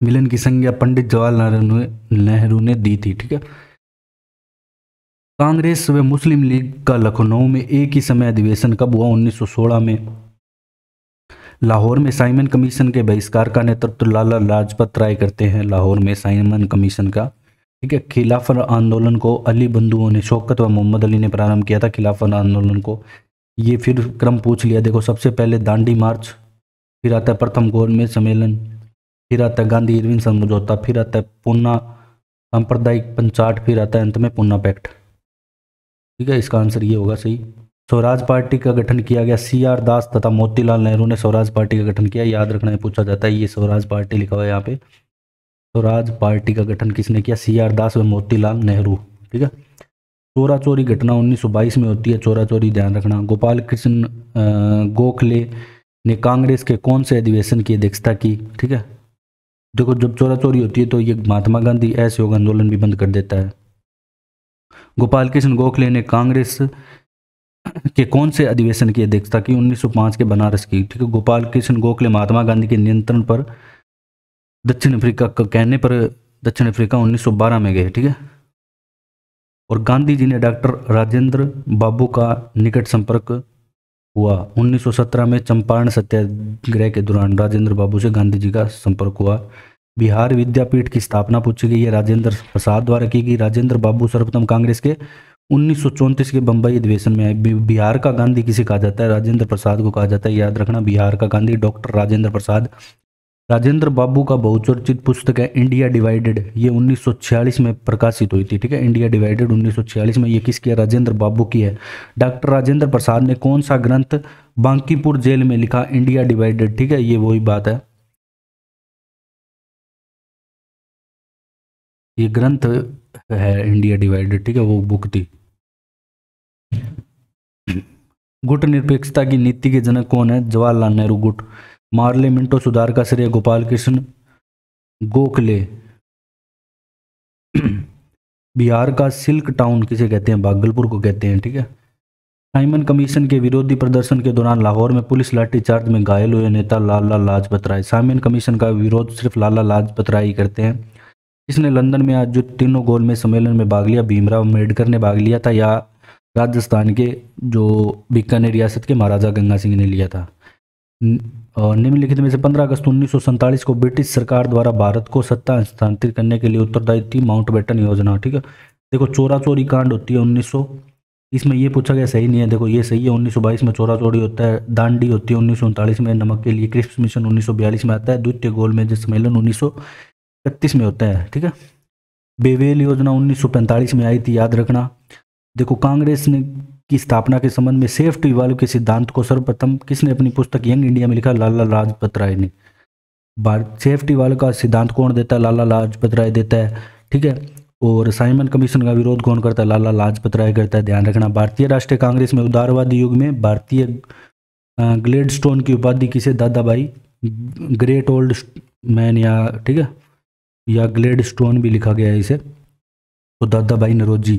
मिलन की संज्ञा पंडित जवाहरलाल नेहरू ने दी थी, ठीक है। कांग्रेस व मुस्लिम लीग का लखनऊ में एक ही समय अधिवेशन कब हुआ? 1916 में। लाहौर में साइमन कमीशन के बहिष्कार का नेतृत्व लाला लाजपत राय करते हैं। लाहौर में साइमन कमीशन का, ठीक है। खिलाफत आंदोलन को अली बंधुओं ने, शौकत व मोहम्मद अली ने प्रारंभ किया था खिलाफत आंदोलन को। ये फिर क्रम पूछ लिया, देखो सबसे पहले दांडी मार्च, फिर आता है प्रथम गोलमेज सम्मेलन, फिर आता है गांधी इरविन समझौता, फिर आता है पूना सांप्रदायिक पंचाट, फिर आता है अंत में पूना पैक्ट, ठीक है। इसका आंसर ये होगा सही। स्वराज पार्टी का गठन किया गया। CR दास तथा मोतीलाल नेहरू ने स्वराज पार्टी का गठन किया, याद रखना है, पूछा जाता है। ये स्वराज पार्टी लिखा हुआ है यहाँ पे। स्वराज पार्टी का गठन किसने किया? CR दास व मोतीलाल नेहरू, ठीक है। चोरा चोरी घटना 1922 में होती है, चोरा चोरी ध्यान रखना। गोपाल कृष्ण गोखले ने कांग्रेस के कौन से अधिवेशन की अध्यक्षता की, ठीक है। देखो जब चोरा चोरी होती है तो ये महात्मा गांधी असहयोग आंदोलन भी बंद कर देता है। गोपाल कृष्ण गोखले ने कांग्रेस के कौन से अधिवेशन की अध्यक्षता की? 1905 के बनारस की, ठीक है। गोपाल कृष्ण गोखले महात्मा गांधी के नियंत्रण पर दक्षिण अफ्रीका का कहने पर दक्षिण अफ्रीका 1912 में गए, ठीक है। और गांधी जी ने डॉक्टर राजेंद्र बाबू का निकट संपर्क हुआ। 1917 में चंपारण सत्याग्रह के दौरान राजेंद्र बाबू से गांधी जी का संपर्क हुआ। बिहार विद्यापीठ की स्थापना पूछी गई है, राजेंद्र प्रसाद द्वारा की गई। राजेंद्र बाबू सर्वप्रथम कांग्रेस के 1934 के बंबई अधिवेशन में आए। बिहार का गांधी किसे कहा जाता है? राजेंद्र प्रसाद को कहा जाता है, याद रखना। बिहार का गांधी डॉक्टर राजेंद्र प्रसाद। राजेंद्र बाबू का बहुचर्चित पुस्तक है इंडिया डिवाइडेड, ये 1946 में प्रकाशित हुई थी, ठीक है। इंडिया डिवाइडेड 1946 में, ये किसकी है? राजेंद्र बाबू की है। डॉक्टर राजेंद्र प्रसाद ने कौन सा ग्रंथ बांकीपुर जेल में लिखा? इंडिया डिवाइडेड, ठीक है, ये वही बात है। ये ग्रंथ है इंडिया डिवाइडेड, ठीक है, वो बुक थी। गुट निरपेक्षता की नीति के जनक कौन है? जवाहरलाल नेहरू गुट। मार्ले मिंटो सुधार का श्रेय गोपाल कृष्ण गोखले। बिहार का सिल्क टाउन किसे कहते हैं? भागलपुर को कहते हैं, ठीक है। साइमन कमीशन के विरोधी प्रदर्शन के दौरान लाहौर में पुलिस लाठीचार्ज में घायल हुए नेता लाला लाजपत राय। साइमन कमीशन का विरोध सिर्फ लाला लाजपत राय ही करते हैं। इसने लंदन में आज जो तीनों गोलमेज सम्मेलन में भाग लिया, भीमराव अम्बेडकर ने भाग लिया था या राजस्थान के जो बीकानेर रियासत के महाराजा गंगा सिंह ने लिया था? और निम्नलिखित में से 15 अगस्त 1947 को ब्रिटिश सरकार द्वारा भारत को सत्ता हस्तांतरित करने के लिए उत्तरदायी थी माउंटबेटन योजना, ठीक है। देखो चोरा चोरी कांड होती है 1900, इसमें ये पूछा गया सही नहीं है, देखो ये सही है। 1922 में चोरा चोरी होता है। दांडी होती है 1939 में। नमक के लिए क्रिप्स मिशन 1942 में आता है। द्वितीय गोलमेज सम्मेलन 1931 में होता है, ठीक है। बेवेल योजना 1945 में आई थी, याद रखना। देखो कांग्रेस ने की स्थापना के संबंध में सेफ्टी वाल्व के सिद्धांत को सर्वप्रथम किसने अपनी पुस्तक यंग इंडिया में लिखा? लाला लाजपत राय ने। सेफ्टी वाल्व का सिद्धांत कौन देता है? लाला लाजपत राय देता है, ठीक है। और साइमन कमीशन का विरोध कौन करता है? लाला लाजपत राय करता है, ध्यान रखना। भारतीय राष्ट्रीय कांग्रेस में उदारवादी युग में भारतीय ग्लेडस्टोन की उपाधि किसे? दादा भाई ग्रेट ओल्ड मैन, या ठीक है, या ग्लेडस्टोन भी लिखा गया है इसे, तो दादा भाई नरोजी।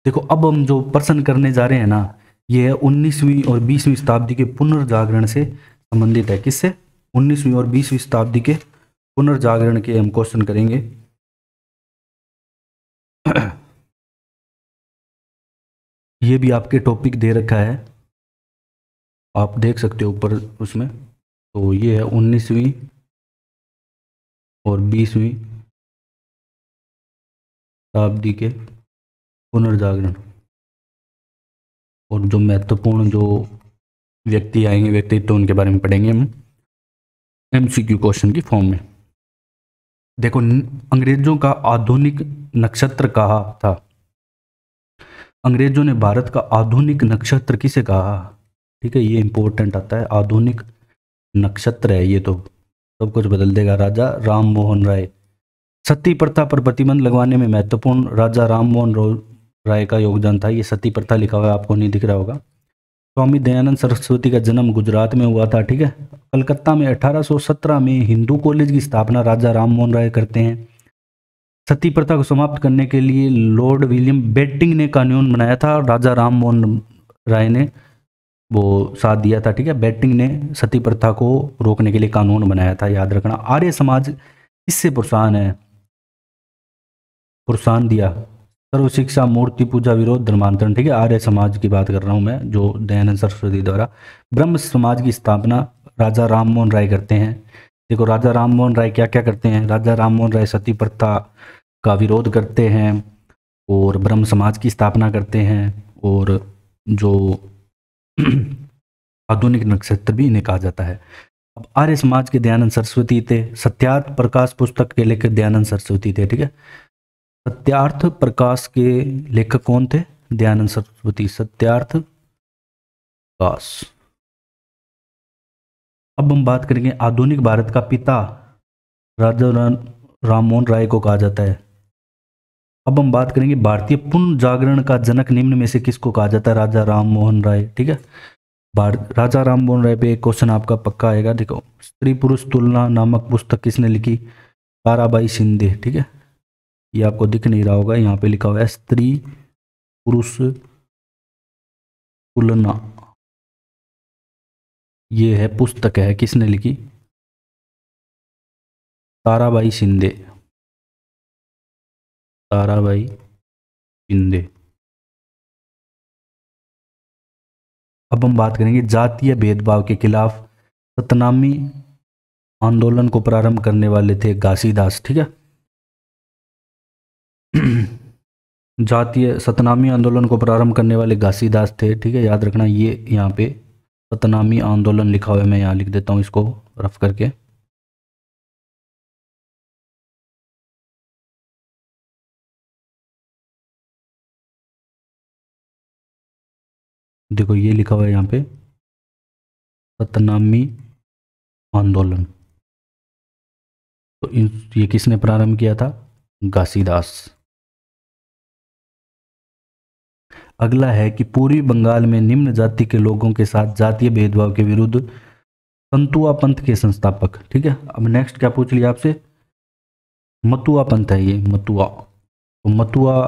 देखो अब हम जो प्रश्न करने जा रहे हैं ना, ये है 19वीं और 20वीं शताब्दी के पुनर्जागरण से संबंधित है। किससे? 19वीं और 20वीं शताब्दी के पुनर्जागरण के हम क्वेश्चन करेंगे। ये भी आपके टॉपिक दे रखा है, आप देख सकते हो ऊपर उसमें। तो ये है 19वीं और 20वीं शताब्दी के पुनर्जागरण, और जो महत्वपूर्ण जो व्यक्ति आएंगे, व्यक्तित्व, उनके बारे में पढ़ेंगे हम MCQ क्वेश्चन की फॉर्म में। देखो अंग्रेजों का आधुनिक नक्षत्र कहा था। अंग्रेजों ने भारत का आधुनिक नक्षत्र किसे कहा? ठीक है, ये इंपॉर्टेंट आता है। आधुनिक नक्षत्र है ये, तो सब कुछ बदल देगा। राजा राम मोहन राय। सती प्रथा पर प्रतिबंध लगवाने में महत्वपूर्ण राजा राम मोहन राय का योगदान था। ये सती प्रथा लिखा हुआ है, आपको नहीं दिख रहा होगा। स्वामी दयानंद सरस्वती का जन्म गुजरात में हुआ था, ठीक है। कलकत्ता में 1817 में हिंदू कॉलेज की स्थापना राजा राम मोहन राय करते हैं। सती प्रथा को समाप्त करने के लिए लॉर्ड विलियम बेंटिंक ने कानून बनाया था, राजा राम मोहन राय ने वो साथ दिया था, ठीक है। बेंटिंक ने सती प्रथा को रोकने के लिए कानून बनाया था, याद रखना। आर्य समाज इससे प्रोत्साहन दिया? सर्व शिक्षा, मूर्ति पूजा, विरोध, धर्मांतरण, ठीक है। आर्य समाज की बात कर रहा हूँ मैं, जो दयानंद सरस्वती द्वारा। ब्रह्म समाज की स्थापना राजा राम मोहन राय करते हैं। देखो राजा राम मोहन राय क्या क्या करते हैं? राजा राम मोहन राय सती प्रथा का विरोध करते हैं और ब्रह्म समाज की स्थापना करते हैं, और जो आधुनिक नक्षत्र भी इन्हें कहा जाता है। अब आर्य समाज के दयानंद सरस्वती थे। सत्यार्थ प्रकाश पुस्तक के लेखक दयानंद सरस्वती थे, ठीक है। सत्यार्थ प्रकाश के लेखक कौन थे? दयानंद सरस्वती। सत्यार्थ प्रकाश। अब हम बात करेंगे आधुनिक भारत का पिता राजा राम मोहन राय को कहा जाता है। अब हम बात करेंगे भारतीय पुनर्जागरण का जनक निम्न में से किसको कहा जाता है? राजा राम मोहन राय, ठीक है। राजा राम मोहन राय पे एक क्वेश्चन आपका पक्का आएगा। देखो स्त्री पुरुष तुलना नामक पुस्तक किसने लिखी? ताराबाई शिंदे, ठीक है। ये आपको दिख नहीं रहा होगा, यहाँ पे लिखा हुआ है स्त्री पुरुष तुलना। ये है पुस्तक है, किसने लिखी? ताराबाई शिंदे। ताराबाई शिंदे। अब हम बात करेंगे जातीय भेदभाव के खिलाफ सतनामी आंदोलन को प्रारंभ करने वाले थे घासीदास, ठीक है। जातीय सतनामी आंदोलन को प्रारंभ करने वाले घासीदास थे, ठीक है, याद रखना। ये यहाँ पे सतनामी आंदोलन लिखा हुआ है, मैं यहाँ लिख देता हूँ इसको रफ करके। देखो ये लिखा हुआ है यहाँ पे सतनामी आंदोलन। तो ये किसने प्रारंभ किया था? घासीदास। अगला है कि पूर्वी बंगाल में निम्न जाति के लोगों के साथ जातीय भेदभाव के विरुद्ध संतुआ पंथ के संस्थापक। ठीक है, अब नेक्स्ट क्या पूछ लिया आपसे, मतुआ पंथ है ये, मतुआ। तो मतुआ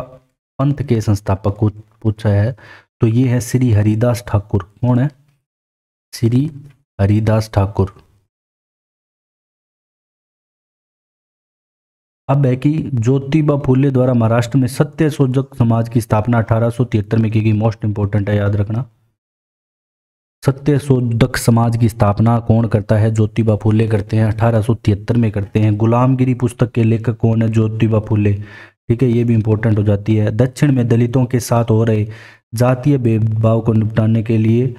पंथ के संस्थापक को पूछा है, तो ये है श्री हरिदास ठाकुर। कौन है? श्री हरिदास ठाकुर। अब है कि ज्योतिबा फूले द्वारा महाराष्ट्र में सत्यशोधक समाज की स्थापना 1873 में की गई। मोस्ट इंपोर्टेंट है, याद रखना। सत्यशोधक समाज की स्थापना कौन करता है? ज्योतिबा फूले करते हैं, 1873 में करते हैं। गुलामगिरी पुस्तक के लेखक कौन है? ज्योतिबा फूले। ठीक है, ये भी इंपॉर्टेंट हो जाती है। दक्षिण में दलितों के साथ हो रहे जातीय भेदभाव को निपटाने के लिए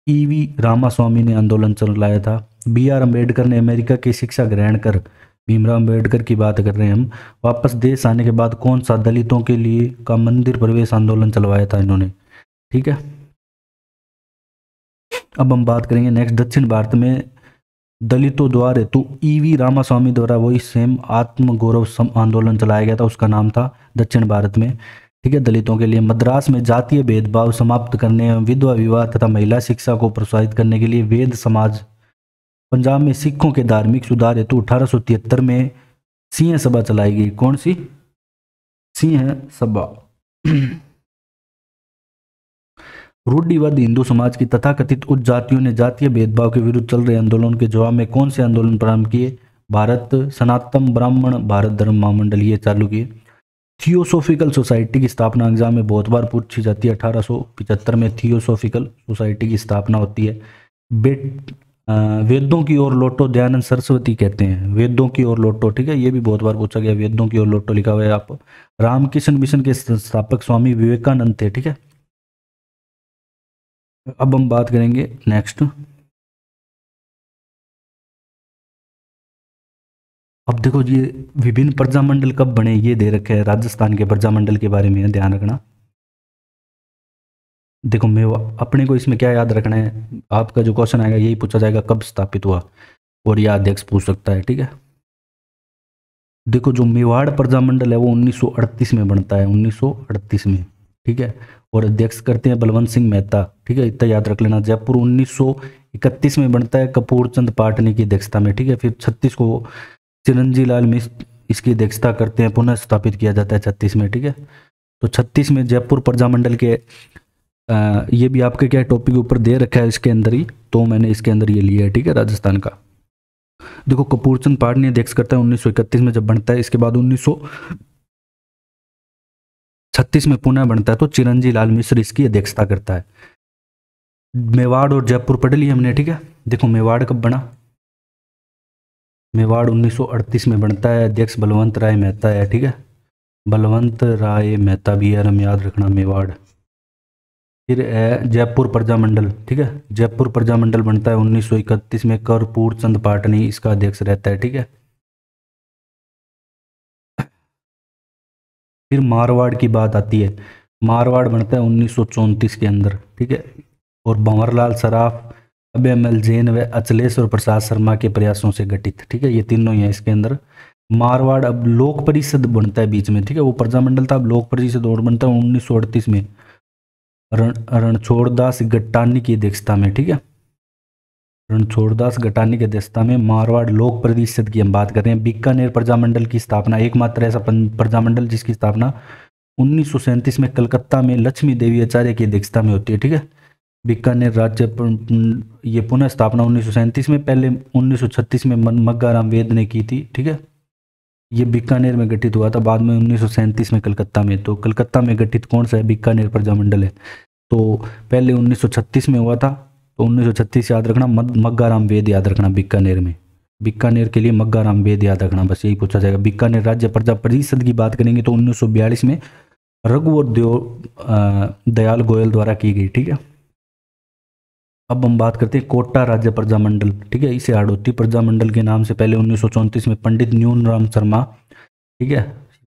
ईवी रामास्वामी ने आंदोलन चलाया था। बी आर अम्बेडकर ने अमेरिका की शिक्षा ग्रहण कर, भीमराव अम्बेडकर की बात कर रहे हैं हम, वापस देश आने के बाद कौन सा दलितों के लिए का मंदिर प्रवेश आंदोलन चलवाया था इन्होंने। ठीक है, अब हम बात करेंगे नेक्स्ट, दक्षिण भारत में दलितों द्वारा, तो ईवी रामास्वामी द्वारा वही सेम आत्म गौरव आंदोलन चलाया गया था, उसका नाम था दक्षिण भारत में। ठीक है, दलितों के लिए। मद्रास में जातीय भेदभाव समाप्त करने एवं विधवा विवाह तथा महिला शिक्षा को प्रोत्साहित करने के लिए वेद समाज। पंजाब में सिखों के धार्मिक सुधार हेतु 1873 में सिंह सभा चलाई गई। कौन सी? सिंह सभा। रूढ़िवादी हिंदू समाज की तथाकथित उच्च जातियों ने जातीय भेदभाव के विरुद्ध चल रहे आंदोलन के जवाब में कौन से आंदोलन प्रारंभ किए? भारत सनातन ब्राह्मण भारत धर्म महामंडल, ये चालू किए। थियोसोफिकल सोसाइटी की स्थापना एग्जाम में बहुत बार पूछी जाती है। 1875 में थियोसोफिकल सोसाइटी की स्थापना होती है। वेदों की ओर लौटो दयानंद सरस्वती कहते हैं, वेदों की ओर लौटो। ठीक है, ये भी बहुत बार पूछा गया, वेदों की ओर लौटो लिखा हुआ है आप। रामकृष्ण मिशन के संस्थापक स्वामी विवेकानंद थे। ठीक है, अब हम बात करेंगे नेक्स्ट। अब देखो, ये विभिन्न प्रजामंडल कब बने ये दे रखे हैं, राजस्थान के प्रजामंडल के बारे में ध्यान रखना। देखो मैं अपने को इसमें क्या याद रखना है, आपका जो क्वेश्चन आएगा यही पूछा जाएगा कब स्थापित हुआ, और यह अध्यक्ष पूछ सकता है। ठीक है, देखो जो मेवाड़ प्रजामंडल है वो 1938 में बनता है, 1938 में। ठीक है, और अध्यक्ष करते हैं बलवंत सिंह मेहता। ठीक है, इतना याद रख लेना। जयपुर 1931 में बनता है कपूर चंद पाटनी की अध्यक्षता में। ठीक है, फिर 36 को चिरंजी लाल मिश्र इसकी अध्यक्षता करते हैं, पुनः स्थापित किया जाता है 36 में। ठीक है, तो 36 में जयपुर प्रजामंडल के ये भी आपके क्या टॉपिक ऊपर दे रखा है इसके अंदर ही, तो मैंने इसके अंदर ये लिया है। ठीक है, राजस्थान का। देखो कपूरचंद पाटनी अध्यक्ष करता है 1931 में जब बनता है, इसके बाद 1936 में पुनः बनता है, तो चिरंजी लाल मिश्र इसकी अध्यक्षता करता है। मेवाड़ और जयपुर पढ़ लिया हमने। ठीक है, देखो मेवाड़ कब बना? मेवाड़ 1938 में बनता है, अध्यक्ष बलवंत राय मेहता है। ठीक है, बलवंत राय मेहता भी यार हम याद रखना, मेवाड़। फिर है जयपुर प्रजामंडल। ठीक है, जयपुर प्रजामंडल बनता है 1931 में, कर्पूर चंद पाटनी इसका अध्यक्ष रहता है। ठीक है, फिर मारवाड़ की बात आती है, मारवाड़ बनता है 1934 के अंदर। ठीक है, और भंवरलाल सराफ, अभयमल जैन व अचलेश्वर प्रसाद शर्मा के प्रयासों से गठित। ठीक है, ये तीनों ही है इसके अंदर। मारवाड़ अब लोक परिषद बनता है बीच में। ठीक है, वो प्रजामंडल था, अब लोक परिषद और बनता है 1938 में, रणछोड़दास गट्टानी की अध्यक्षता में। ठीक है, रणछोड़दास गट्टानी की अध्यक्षता में मारवाड़ लोक परिषद की हम बात कर रहे हैं। बीकानेर प्रजामंडल की स्थापना, एकमात्र ऐसा प्रजामंडल जिसकी स्थापना 1937 में कलकत्ता में लक्ष्मी देवी आचार्य की अध्यक्षता में होती है। ठीक है, बीकानेर राज्य ये पुनः स्थापना 1937 में, पहले 1936 में मग्गाराम वेद ने की थी। ठीक है, ये बीकानेर में गठित हुआ था, बाद में 1937 में कलकत्ता में। तो कलकत्ता में गठित कौन सा है? बीकानेर प्रजामंडल है। तो पहले 1936 में हुआ था, तो 1936 याद रखना, मग्गाराम वेद याद रखना बीकानेर में। बीकानेर के लिए मग्गाराम वेद याद रखना, बस यही पूछा जाएगा। बीकानेर राज्य प्रजा परिषद की बात करेंगे तो 1942 में रघुवर दयाल गोयल द्वारा की गई। ठीक है, अब हम बात करते हैं कोटा राज्य प्रजामंडल। ठीक है, इसे हाड़ौती प्रजामंडल के नाम से पहले 1934 में पंडित न्यूनराम शर्मा, ठीक है,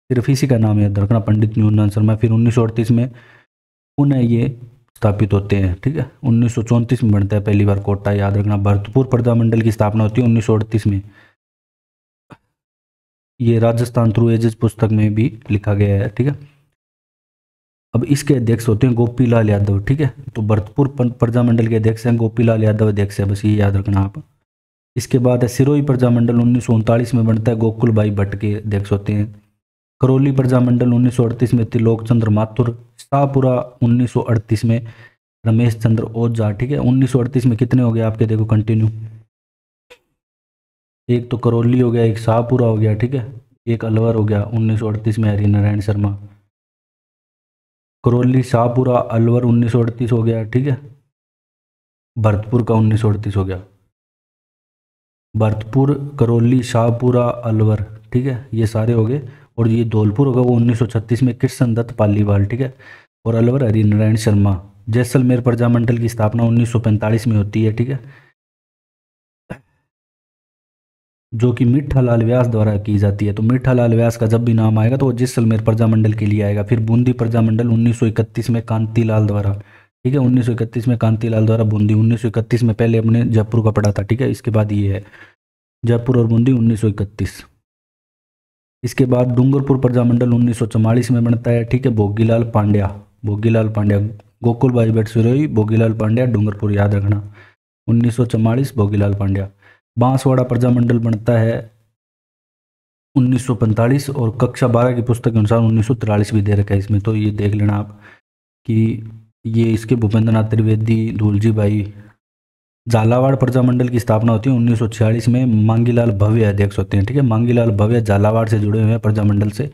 सिर्फ इसी का नाम याद रखना, पंडित न्यूनराम शर्मा। फिर 1938 में पुनः ये स्थापित होते हैं। ठीक है, 1934 में बनता है पहली बार कोटा, याद रखना। भरतपुर प्रजामंडल की स्थापना होती है 1938 में। ये राजस्थान थ्रू एजेस पुस्तक में भी लिखा गया है। ठीक है, अब इसके अध्यक्ष होते हैं गोपीलाल यादव, ठीक है। तो भरतपुर प्रजामंडल के अध्यक्ष हैं गोपीलाल यादव अध्यक्ष है, बस ये याद रखना आप। इसके बाद है सिरोही प्रजामंडल 1939 में बनता है, गोकुल भाई भट्ट के अध्यक्ष होते हैं। करौली प्रजामंडल 1938 में त्रिलोक चंद्र माथुर। शाहपुरा 1938 में रमेश चंद्र ओझा, ठीक है। 1938 में कितने हो गए आपके, देखो कंटिन्यू, एक तो करौली हो गया, एक शाहपुरा हो गया, ठीक है, एक अलवर हो गया 1938 में हरिनारायण शर्मा। करौली, शाहपुरा, अलवर 1938 हो गया, ठीक है। भरतपुर का 1938 हो गया, भरतपुर, करौली, शाहपुरा, अलवर, ठीक है, ये सारे हो गए। और ये धौलपुर होगा वो 1936 में कृष्ण दत्त पालीवाल, ठीक है। और अलवर हरिनारायण शर्मा। जैसलमेर प्रजामंडल की स्थापना 1945 में होती है, ठीक है, जो कि मीठालाल व्यास द्वारा की जाती है। तो मीठालाल व्यास का जब भी नाम आएगा तो वो जैसलमेर प्रजामंडल के लिए आएगा। फिर बूंदी प्रजामंडल 1931 में कांतीलाल द्वारा, ठीक है, 1931 में कांतीलाल द्वारा बूंदी। 1931 में पहले अपने जयपुर का पड़ा था, ठीक है, इसके बाद ये है जयपुर और बूंदी 1931। इसके बाद डूंगरपुर प्रजामंडल 1944 में बनता है, ठीक है, भोगीलाल पांड्या, भोगीलाल पांड्या, गोकुल भाई भट्ट सिरोही, भोगीलाल पांड्या, डूंगरपुर, याद रखना 1944 भोगीलाल पांड्या। बांसवाड़ा प्रजामंडल बनता है 1945 और कक्षा 12 की पुस्तक के अनुसार 1943 भी दे रखा है इसमें, तो ये देख लेना आप कि ये इसके भूपेंद्र नाथ त्रिवेदी, धूलजी भाई। झालावाड़ प्रजामंडल की स्थापना होती है 1946 में, मांगीलाल भव्य अध्यक्ष होते हैं, ठीक है, मांगीलाल भव्य झालावाड़ से जुड़े हुए हैं प्रजामंडल से।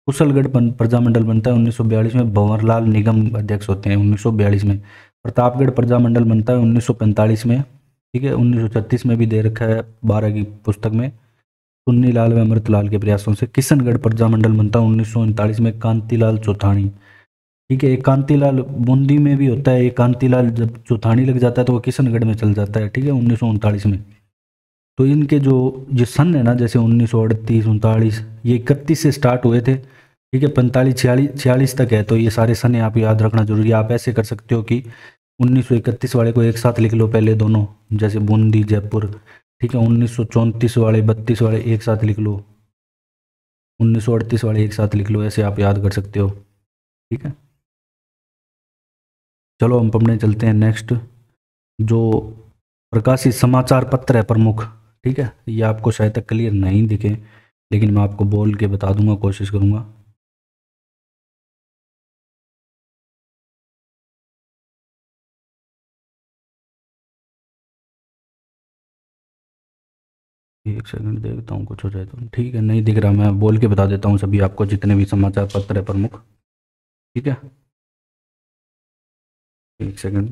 कुशलगढ़ प्रजामंडल बनता है 1942 में, भंवरलाल निगम अध्यक्ष होते हैं 1942 में। प्रतापगढ़ प्रजामंडल बनता है 1945 में, ठीक है, 1936 में भी दे रखा है 12 की पुस्तक में, सुन्नीलाल व अमृतलाल के प्रयासों से। किशनगढ़ प्रजामंडल बनता है 1939 में, कांतीलाल चौथाणी, ठीक है। एक कांतीलाल बूंदी में भी होता है, एक कांतीलाल जब चौथाणी लग जाता है तो वो किशनगढ़ में चल जाता है, ठीक है, 1939 में। तो इनके जो सन है ना, जैसे 1938, 39, ये 31 से स्टार्ट हुए थे, ठीक है, 45, 46 तक है। तो ये सारे सन आप याद रखना जरूरी है। आप ऐसे कर सकते हो कि 1931 वाले को एक साथ लिख लो पहले दोनों, जैसे बूंदी, जयपुर, ठीक है। 1934 वाले, 32 वाले एक साथ लिख लो, 1938 वाले एक साथ लिख लो, ऐसे आप याद कर सकते हो, ठीक है। चलो हम पढ़ने चलते हैं नेक्स्ट। जो प्रकाशित समाचार पत्र है प्रमुख, ठीक है, ये आपको शायद तक क्लियर नहीं दिखे, लेकिन मैं आपको बोल के बता दूंगा, कोशिश करूंगा। एक सेकंड देखता हूँ, कुछ हो जाए तो ठीक है, नहीं दिख रहा, मैं बोल के बता देता हूँ सभी आपको जितने भी समाचार पत्र है प्रमुख, ठीक है। एक सेकंड,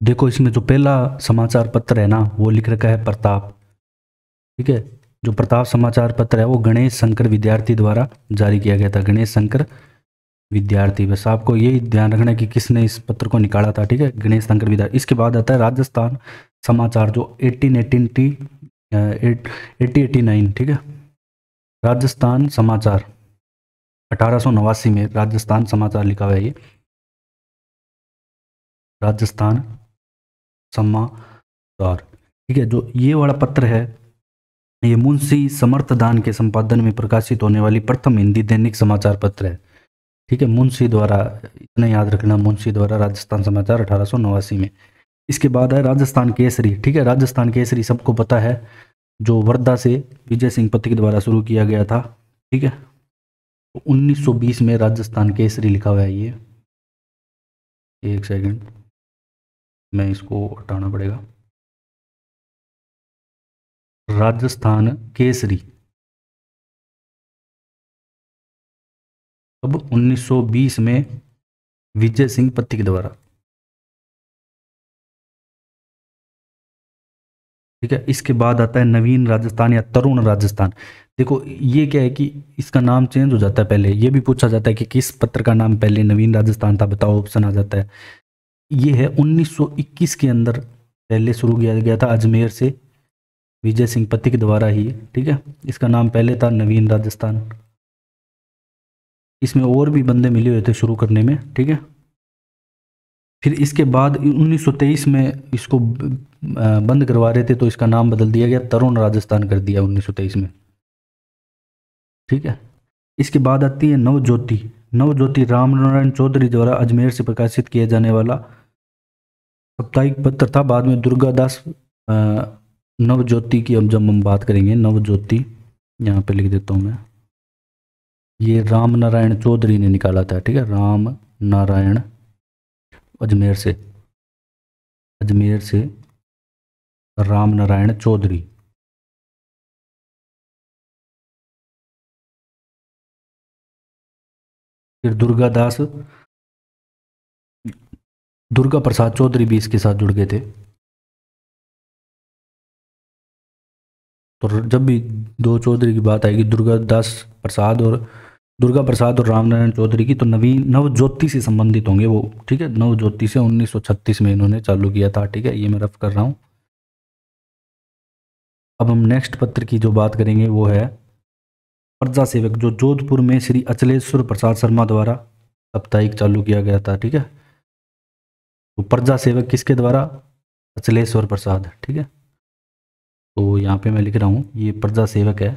देखो इसमें जो पहला समाचार पत्र है ना वो लिख रखा है प्रताप, ठीक है। जो प्रताप समाचार पत्र है वो गणेश शंकर विद्यार्थी द्वारा जारी किया गया था, गणेश शंकर विद्यार्थी। बस आपको यही ध्यान रखना है कि किसने इस पत्र को निकाला था, ठीक है, गणेश शंकर विद्यार्थी। इसके बाद आता है राजस्थान समाचार जो 1889, ठीक है, राजस्थान समाचार 1889 में राजस्थान समाचार लिखा हुआ है ये, राजस्थान समाचार, ठीक है। जो ये वाला पत्र है ये मुंशी समर्थदान के संपादन में प्रकाशित होने वाली प्रथम हिंदी दैनिक समाचार पत्र है, ठीक है, मुंशी द्वारा, इतना याद रखना, मुंशी द्वारा राजस्थान समाचार 1889 में। इसके बाद है राजस्थान केसरी, ठीक है, राजस्थान केसरी सबको पता है, जो वर्धा से विजय सिंह पथिक द्वारा शुरू किया गया था, ठीक है। तो 1920 में राजस्थान केसरी लिखा हुआ है ये, एक सेकंड मैं इसको हटाना पड़ेगा, राजस्थान केसरी अब 1920 में विजय सिंह पथिक द्वारा, ठीक है। इसके बाद आता है नवीन राजस्थान या तरुण राजस्थान। देखो ये क्या है कि इसका नाम चेंज हो जाता है, पहले ये भी पूछा जाता है कि किस पत्र का नाम पहले नवीन राजस्थान था, बताओ, ऑप्शन आ जाता है। ये है 1921 के अंदर पहले शुरू किया गया था अजमेर से विजय सिंह पथिक द्वारा ही, ठीक है। इसका नाम पहले था नवीन राजस्थान। इसमें और भी बंदे मिले हुए थे शुरू करने में, ठीक है। फिर इसके बाद 1923 में इसको बंद करवा रहे थे, तो इसका नाम बदल दिया गया, तरुण राजस्थान कर दिया 1923 में। ठीक है। इसके बाद आती है नवज्योति। नवज्योति रामनारायण चौधरी द्वारा अजमेर से प्रकाशित किया जाने वाला साप्ताहिक पत्र था। बाद में दुर्गादास नवज्योति की, अब जब हम बात करेंगे नवज्योति, यहाँ पे लिख देता हूँ मैं, ये राम नारायण चौधरी ने निकाला था। ठीक है, राम नारायण अजमेर से राम नारायण चौधरी। फिर दुर्गा प्रसाद चौधरी भी इसके साथ जुड़ गए थे। तो जब भी दो चौधरी की बात आएगी, दुर्गा प्रसाद और रामनारायण चौधरी की, तो नवीन नवज्योति से संबंधित होंगे वो। ठीक है, नवज्योति से 1936 में इन्होंने चालू किया था। ठीक है, ये मैं रफ कर रहा हूँ। अब हम नेक्स्ट पत्र की जो बात करेंगे वो है प्रजा सेवक, जो जोधपुर में श्री अचलेश्वर प्रसाद शर्मा द्वारा साप्ताहिक चालू किया गया था। ठीक है, तो प्रजा सेवक किसके द्वारा? अचलेश्वर प्रसाद। ठीक है, तो यहाँ पे मैं लिख रहा हूँ, ये प्रजा सेवक है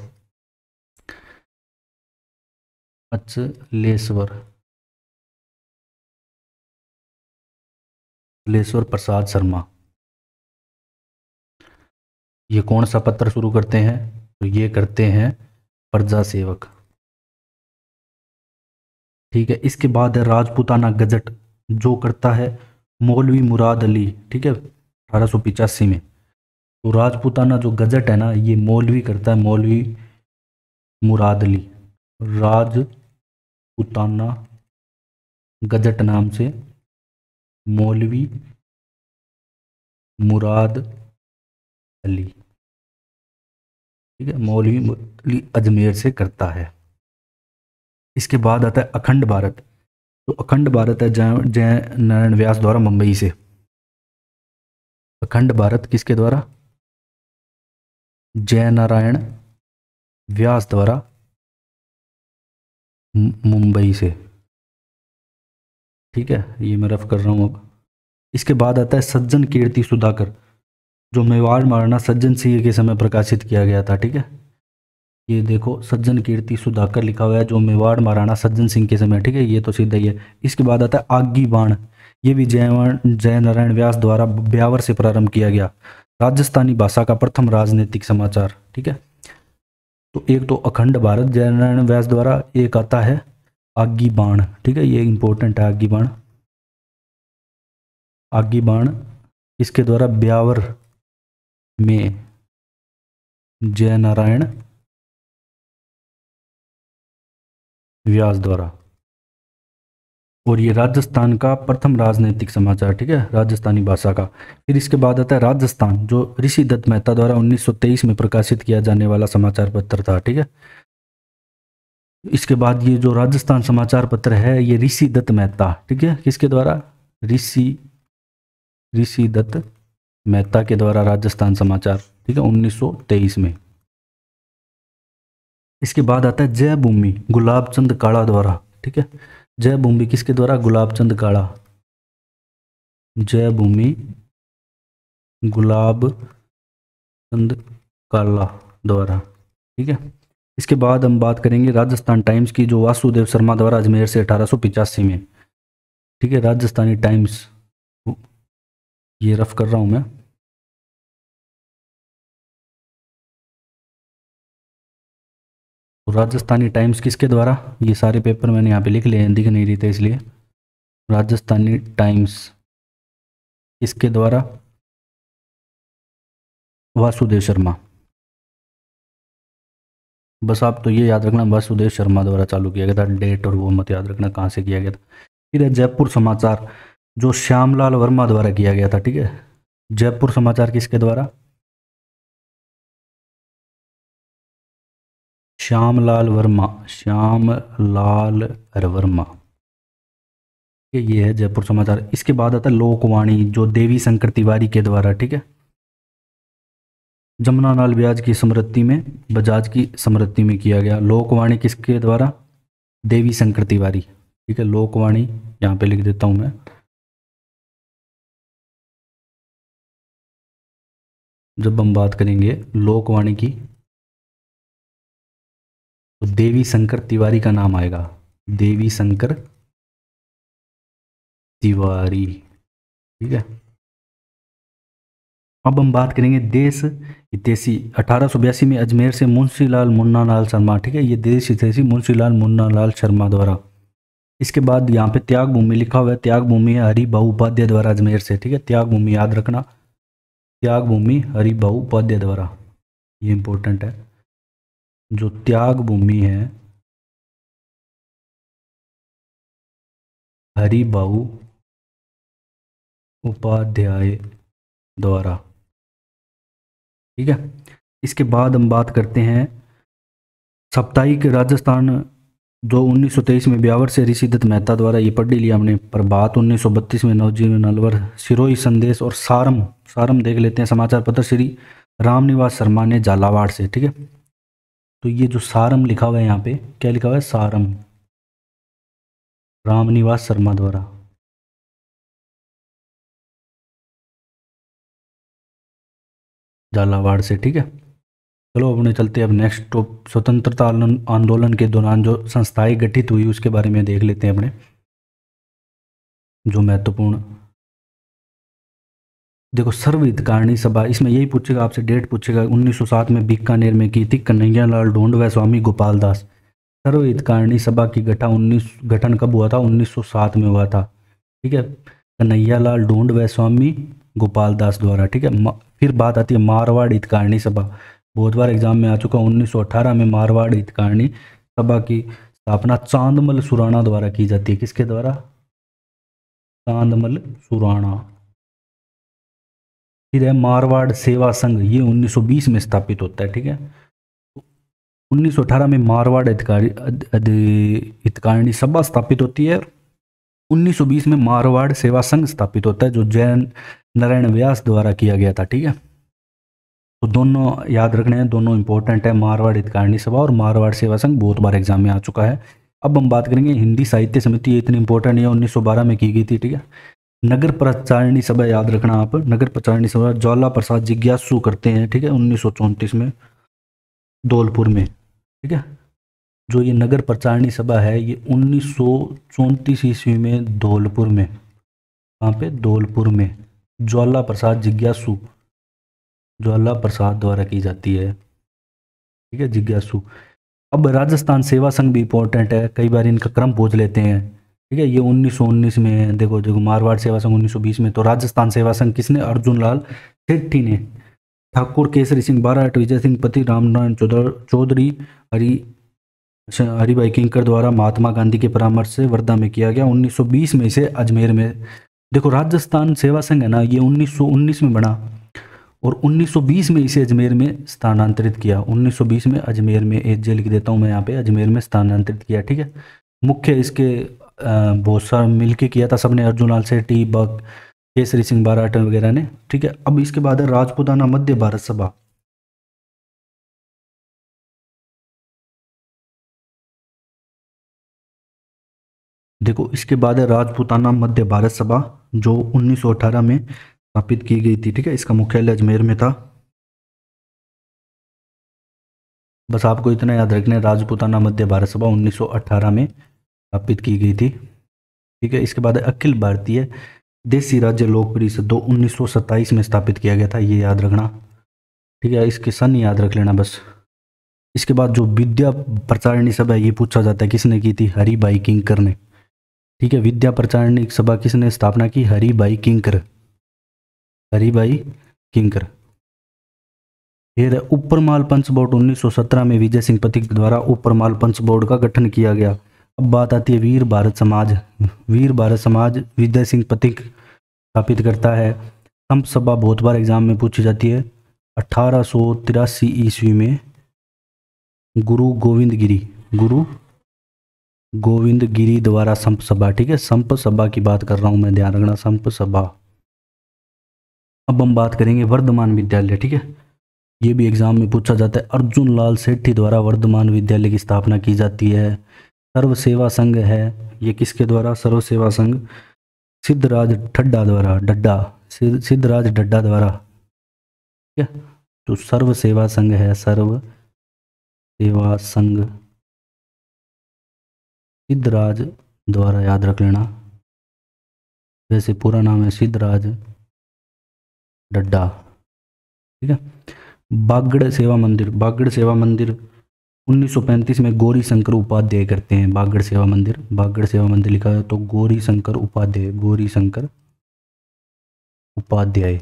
अचलेश्वर प्रसाद शर्मा। ये कौन सा पत्र शुरू करते हैं? तो ये करते हैं प्रजा सेवक। ठीक है, इसके बाद है राजपूताना गजट, जो करता है मौलवी मुराद अली। ठीक है, 1885 में। तो राजपूताना जो गजट है ना, ये मौलवी करता है, मौलवी मुराद अली। राजपूताना गजट नाम से मौलवी मुराद अली। ठीक है, मौलवी अली अजमेर से करता है। इसके बाद आता है अखंड भारत। तो अखंड भारत है जय नारायण व्यास द्वारा मुंबई से। अखंड भारत किसके द्वारा? जय नारायण व्यास द्वारा मुंबई से। ठीक है, ये मैं रफ कर रहा हूँ अब। इसके बाद आता है सज्जन कीर्ति सुधाकर, जो मेवाड़ महाराणा सज्जन सिंह के समय प्रकाशित किया गया था। ठीक है, ये देखो सज्जन कीर्ति सुधाकर लिखा हुआ है, जो मेवाड़ महाराणा सज्जन सिंह के समय। ठीक है, ये तो सीधा ही है। इसके बाद आता है आगी बाण, ये भी जय नारायण व्यास द्वारा ब्यावर से प्रारंभ किया गया, राजस्थानी भाषा का प्रथम राजनीतिक समाचार। ठीक है, तो एक तो अखंड भारत जय नारायण व्यास द्वारा, एक आता है आगी बाण। ठीक है, ये इंपॉर्टेंट है आगी बाण। आगी बाण इसके द्वारा ब्यावर में जय नारायण व्यास द्वारा, और ये राजस्थान का प्रथम राजनीतिक समाचार। ठीक है, राजस्थानी भाषा का। फिर इसके बाद आता है राजस्थान, जो ऋषि दत्त मेहता द्वारा 1923 में प्रकाशित किया जाने वाला समाचार पत्र था। ठीक है, इसके बाद ये जो राजस्थान समाचार पत्र है, ये ऋषि दत्त मेहता। ठीक है, किसके द्वारा? ऋषि दत्त मेहता के द्वारा राजस्थान समाचार। ठीक है, 1923 में। इसके बाद आता है जय भूमि, गुलाब चंद काला द्वारा। ठीक है, जय भूमि किसके द्वारा? गुलाब चंद काला। जय भूमि गुलाब चंद काला द्वारा। ठीक है, इसके बाद हम बात करेंगे राजस्थान टाइम्स की, जो वासुदेव शर्मा द्वारा अजमेर से 1885 में। ठीक है, राजस्थानी टाइम्स, ये रफ कर रहा हूं मैं। तो राजस्थानी टाइम्स किसके द्वारा? ये सारे पेपर मैंने यहाँ पे लिख लिए हैं, दिख नहीं रही थे इसलिए। राजस्थानी टाइम्स किसके द्वारा? वासुदेव शर्मा। बस आप तो ये याद रखना, वासुदेव शर्मा द्वारा चालू किया गया था। डेट और वो मत याद रखना कहाँ से किया गया था। फिर है जयपुर समाचार, जो श्यामलाल वर्मा द्वारा किया गया था। ठीक है, जयपुर समाचार किसके द्वारा? श्यामलाल वर्मा। श्यामलाल वर्मा, ये है जयपुर समाचार। इसके बाद आता है लोकवाणी, जो देवी शंकर तिवारी के द्वारा। ठीक है, जमुनालाल बजाज की स्मृति में किया गया। लोकवाणी किसके द्वारा? देवी शंकर तिवारी। ठीक है, लोकवाणी यहाँ पे लिख देता हूँ मैं। जब हम बात करेंगे लोकवाणी की तो देवी शंकर तिवारी का नाम आएगा, देवी शंकर तिवारी। ठीक है, अब हम बात करेंगे देश हितैषी। 1882 में अजमेर से मुंशीलाल मुन्नालाल शर्मा, ठीक है, ये देश हितैषी मुंशीलाल मुन्नालाल शर्मा द्वारा। इसके बाद यहाँ पे त्याग भूमि लिखा हुआ है, त्याग भूमि है हरि भाऊ उपाध्याय द्वारा अजमेर से। ठीक है, त्याग भूमि याद रखना, त्याग भूमि हरि भाऊ उपाध्याय द्वारा, ये इंपॉर्टेंट है। जो त्याग भूमि है हरि भाऊ उपाध्याय द्वारा। ठीक है, इसके बाद हम बात करते हैं साप्ताहिक राजस्थान जो 1923 में ब्यावर से ऋषिदत्त मेहता द्वारा, ये पढ़ लिया हमने। प्रभात 1932 में नवजीवन अलवर, सिरोही संदेश और सारम, सारम देख लेते हैं समाचार पत्र श्री रामनिवास शर्मा ने झालावाड़ से। ठीक है, तो ये जो सारम लिखा हुआ है यहाँ पे, क्या लिखा हुआ है, सारम, रामनिवास शर्मा द्वारा। झालावाड़ से। ठीक है, चलो अपने चलते हैं अब नेक्स्ट तो स्वतंत्रता आंदोलन के दौरान जो संस्थाएं गठित हुई उसके बारे में देख लेते हैं अपने, जो महत्वपूर्ण। देखो सर्वहितकारिणी सभा, इसमें यही पूछेगा आपसे, डेट पूछेगा। 1907 में बीकानेर में की थी, कन्हैयालाल ढोंड व स्वामी गोपाल दास। सर्वहितकारिणी सभा की गठन कब हुआ था, 1907 में हुआ था। ठीक है, कन्हैयालाल ढोंड व स्वामी गोपाल दास द्वारा। ठीक है, फिर बात आती है मारवाड़ हितकारिणी सभा, बहुत बार एग्जाम में आ चुका। 1918 में मारवाड़ हितकारिणी सभा की स्थापना चांदमल सुराणा द्वारा की जाती है। किसके द्वारा, चांदमल सुराणा। फिर है मारवाड़ सेवा संघ, ये 1920 में स्थापित होता है। ठीक है, 1918 में मारवाड़ हितकारिणी सभा स्थापित होती है। 1920 में मारवाड़ सेवा संघ स्थापित होता है, जो जैन नारायण व्यास द्वारा किया गया था। ठीक है, तो दोनों याद रखने हैं, दोनों इंपॉर्टेंट है, मारवाड़ हितकारिणी सभा और मारवाड़ सेवा संघ, बहुत बार एग्जाम में आ चुका है। अब हम बात करेंगे हिंदी साहित्य समिति, ये इतनी इंपॉर्टेंट है, 1912 में की गई थी। ठीक है, नगर प्रचारिणी सभा याद रखना आप, नगर प्रचारिणी सभा ज्वाला प्रसाद जिज्ञासु करते हैं। ठीक है, 1934 में धौलपुर में। ठीक है, जो ये नगर प्रचारिणी सभा है ये 1934 ईस्वी में धौलपुर में, कहाँ पे, धौलपुर में ज्वाला प्रसाद जिज्ञासु, ज्वाला प्रसाद द्वारा की जाती है। ठीक है, जिज्ञासु। अब राजस्थान सेवा संघ भी इंपॉर्टेंट है, कई बार इनका क्रम पूछ लेते हैं। ठीक है, ये 1919 में, देखो देखो मारवाड़ सेवा संघ 1920 में, तो राजस्थान सेवा संघ किसने, अर्जुन लाल सेठी ने। ठाकुर केसरी सिंह बाराट, विजय सिंह पति, रामनारायण चौधरी, हरिभाई किंकर द्वारा महात्मा गांधी के परामर्श से वर्धा में किया गया। 1920 में इसे अजमेर में, देखो राजस्थान सेवा संघ है ना, ये 1919 में बना और 1920 में इसे अजमेर में स्थानांतरित किया। 1920 में अजमेर में, एक जे लिख देता हूँ मैं यहाँ पे, अजमेर में स्थानांतरित किया। ठीक है, मुख्य इसके बहुत सारा मिलके किया था सबने, अर्जुन लाल सेठी, बक, केसरी सिंह बाराट वगैरह ने। ठीक है, अब इसके बाद है राजपूताना मध्य भारत सभा। देखो इसके बाद है राजपूताना मध्य भारत सभा, जो 1918 में स्थापित की गई थी। ठीक है, इसका मुख्यालय अजमेर में था। बस आपको इतना याद रखना है, राजपूताना मध्य भारत सभा 1918 में स्थापित की गई थी। ठीक है, इसके बाद अखिल भारतीय देसी राज्य लोक परिषद 1927 में स्थापित किया गया था, ये याद रखना। ठीक है, इसके सन याद रख लेना बस। इसके बाद जो विद्या प्रचारिणी सभा, ये पूछा जाता है किसने की थी, हरिभाई किंकर ने। ठीक है, विद्या प्रचारिणी सभा किसने स्थापना की, हरिभाई किंकर, हरिभाई किंकर। फिर उपरमाल पंच बोर्ड 1917 में विजय सिंह पथिक द्वारा उपरमाल पंच बोर्ड का गठन किया गया। अब बात आती है वीर भारत समाज। वीर भारत समाज विजय सिंह पथिक स्थापित करता है। संप सभा बहुत बार एग्जाम में पूछी जाती है। 1883 ईस्वी में गुरु गोविंद गिरी द्वारा संप सभा। ठीक है, संप सभा की बात कर रहा हूं मैं, ध्यान रखना, संप सभा। अब हम बात करेंगे वर्धमान विद्यालय। ठीक है, ये भी एग्जाम में पूछा जाता है। अर्जुन लाल सेठी द्वारा वर्धमान विद्यालय की स्थापना की जाती है। सर्व सेवा संघ है, ये किसके द्वारा, सर्व सेवा संघ सिद्धराज ढड्डा द्वारा, सिद्धराज ढड्डा द्वारा। ठीक है, जो सर्व सेवा संघ है, सर्व सेवा संघ सिद्धराज द्वारा, याद रख लेना, वैसे पूरा नाम है सिद्धराज डड्डा। ठीक है। बागड़ सेवा मंदिर, बागड़ सेवा मंदिर 1935 में गौरी शंकर उपाध्याय करते हैं। बागड़ सेवा मंदिर, बागड़ सेवा मंदिर लिखा है तो गौरी शंकर उपाध्याय, गौरी शंकर उपाध्याय।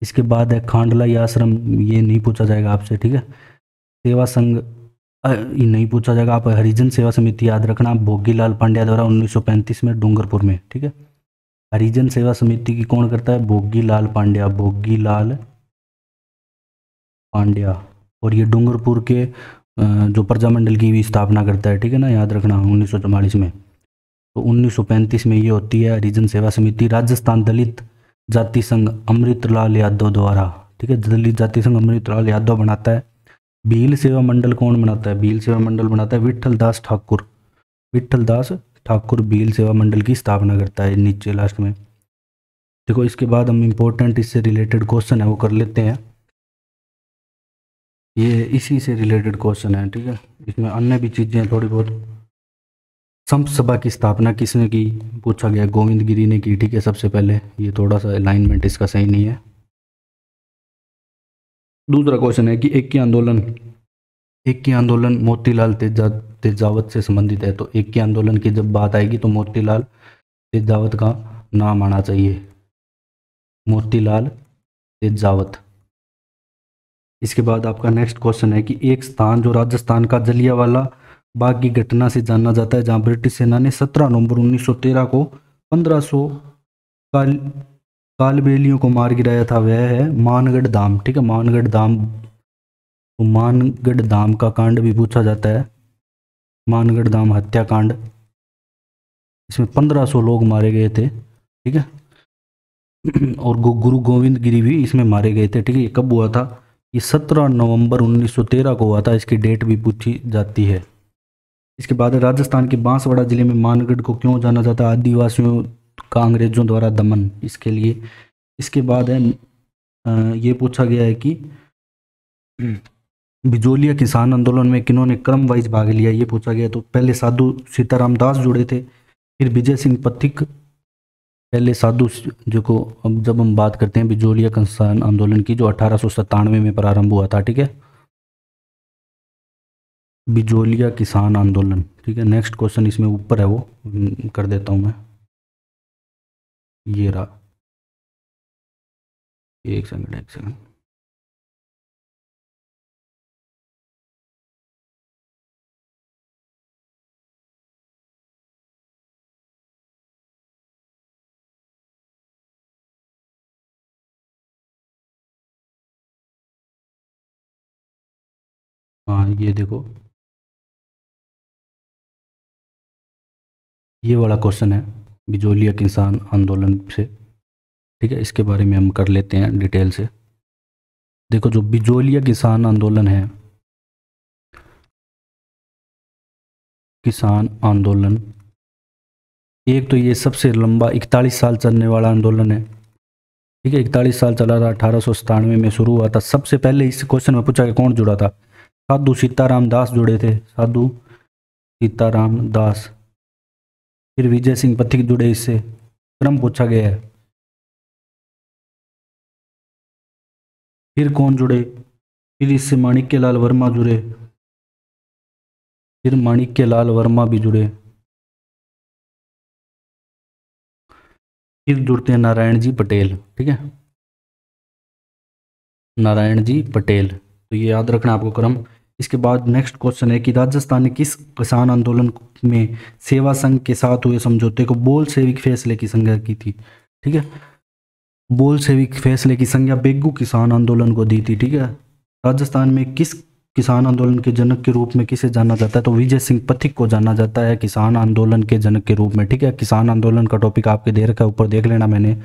इसके बाद है खांडलाई आश्रम, ये नहीं पूछा जाएगा आपसे। ठीक है। सेवा संघ ये नहीं पूछा जाएगा। आप हरिजन सेवा समिति याद रखना, भोगीलाल पांड्या द्वारा 1935 में डूंगरपुर में। ठीक है। हरिजन सेवा समिति की कौन करता है? भोगीलाल पांड्या, भोगीलाल पांड्या। और ये डूंगरपुर के जो प्रजामंडल की भी स्थापना करता है। ठीक है ना, याद रखना 1944 में। तो 1935 में ये होती है हरिजन सेवा समिति। राजस्थान दलित जाति संघ अमृतलाल यादव द्वारा। ठीक है, दलित जाति संघ अमृतलाल यादव बनाता है। भील सेवा मंडल कौन बनाता है? भील सेवा मंडल बनाता है विठल दास ठाकुर। विठल दास ठाकुर भील सेवा मंडल की स्थापना करता है, नीचे लास्ट में। देखो इसके बाद हम इम्पोर्टेंट इससे रिलेटेड क्वेश्चन है वो कर लेते हैं। ये इसी से रिलेटेड क्वेश्चन है। ठीक है। इसमें अन्य भी चीज़ें थोड़ी बहुत। संत सभा की स्थापना किसने की? पूछा गया, गोविंद गिरी ने की। ठीक है, सबसे पहले। ये थोड़ा सा अलाइनमेंट इसका सही नहीं है। दूसरा क्वेश्चन है कि एक की आंदोलन मोतीलाल तेजावत से संबंधित है। तो एक की आंदोलन की जब बात आएगी तो मोतीलाल तेजावत का नाम आना चाहिए, मोतीलाल तेजावत। इसके बाद आपका नेक्स्ट क्वेश्चन है कि एक स्थान जो राजस्थान का जलियांवाला बाग की घटना से जाना जाता है, जहां ब्रिटिश सेना ने 17 नवंबर 1913 को 1500 काल कालबेलियों को मार गिराया था, वह है मानगढ़ धाम। ठीक है, मानगढ़ धाम। तो मानगढ़ धाम का कांड भी पूछा जाता है, मानगढ़ धाम हत्याकांड। इसमें 1500 लोग मारे गए थे। ठीक है। और गुरु गोविंद गिरी भी इसमें मारे गए थे। ठीक है। ये कब हुआ था? ये 17 नवंबर 1913 को हुआ था। इसकी डेट भी पूछी जाती है। इसके बाद राजस्थान के बांसवाड़ा जिले में मानगढ़ को क्यों जाना जाता है? आदिवासियों का अंग्रेजों द्वारा दमन, इसके लिए। इसके बाद है ये पूछा गया है कि बिजोलिया किसान आंदोलन में किन्होंने क्रम वाइज भाग लिया, ये पूछा गया। तो पहले साधु सीताराम दास जुड़े थे, फिर विजय सिंह पथिक, पहले साधु जो को। अब जब हम बात करते हैं बिजोलिया किसान आंदोलन की, जो 1897 में प्रारंभ हुआ था। ठीक है, बिजोलिया किसान आंदोलन। ठीक है। नेक्स्ट क्वेश्चन इसमें ऊपर है, वो कर देता हूँ मैं। ये रहा, एक सेकंड एक सेकंड। हाँ ये देखो, ये वाला क्वेश्चन है बिजोलिया किसान आंदोलन से। ठीक है, इसके बारे में हम कर लेते हैं डिटेल से। देखो जो बिजोलिया किसान आंदोलन है, किसान आंदोलन, एक तो ये सबसे लंबा 41 साल चलने वाला आंदोलन है। ठीक है, 41 साल चला था, 1897 में शुरू हुआ था। सबसे पहले इस क्वेश्चन में पूछा गया कौन जुड़ा था? साधु सीताराम दास जुड़े थे, साधु सीताराम दास। फिर विजय सिंह पथिक जुड़े, इससे क्रम पूछा गया है। फिर कौन जुड़े? फिर इससे माणिक्य लाल वर्मा जुड़े, फिर माणिक्य लाल वर्मा भी जुड़े। फिर जुड़ते हैं नारायण जी पटेल। ठीक है, नारायण जी पटेल। तो ये याद रखना आपको क्रम। इसके बाद नेक्स्ट क्वेश्चन है कि राजस्थान ने किस किसान आंदोलन में सेवा संघ के साथ हुए समझौते को बोलशेविक फैसले की संज्ञा की थी? ठीक है, बोलशेविक फैसले की संज्ञा बेगू किसान आंदोलन को दी थी। ठीक है। राजस्थान में किस किसान आंदोलन के जनक के रूप में किसे जाना जाता है? तो विजय सिंह पथिक को जाना जाता है किसान आंदोलन के जनक के रूप में। ठीक है, किसान आंदोलन का टॉपिक आपके दे रखा है, ऊपर देख लेना, मैंने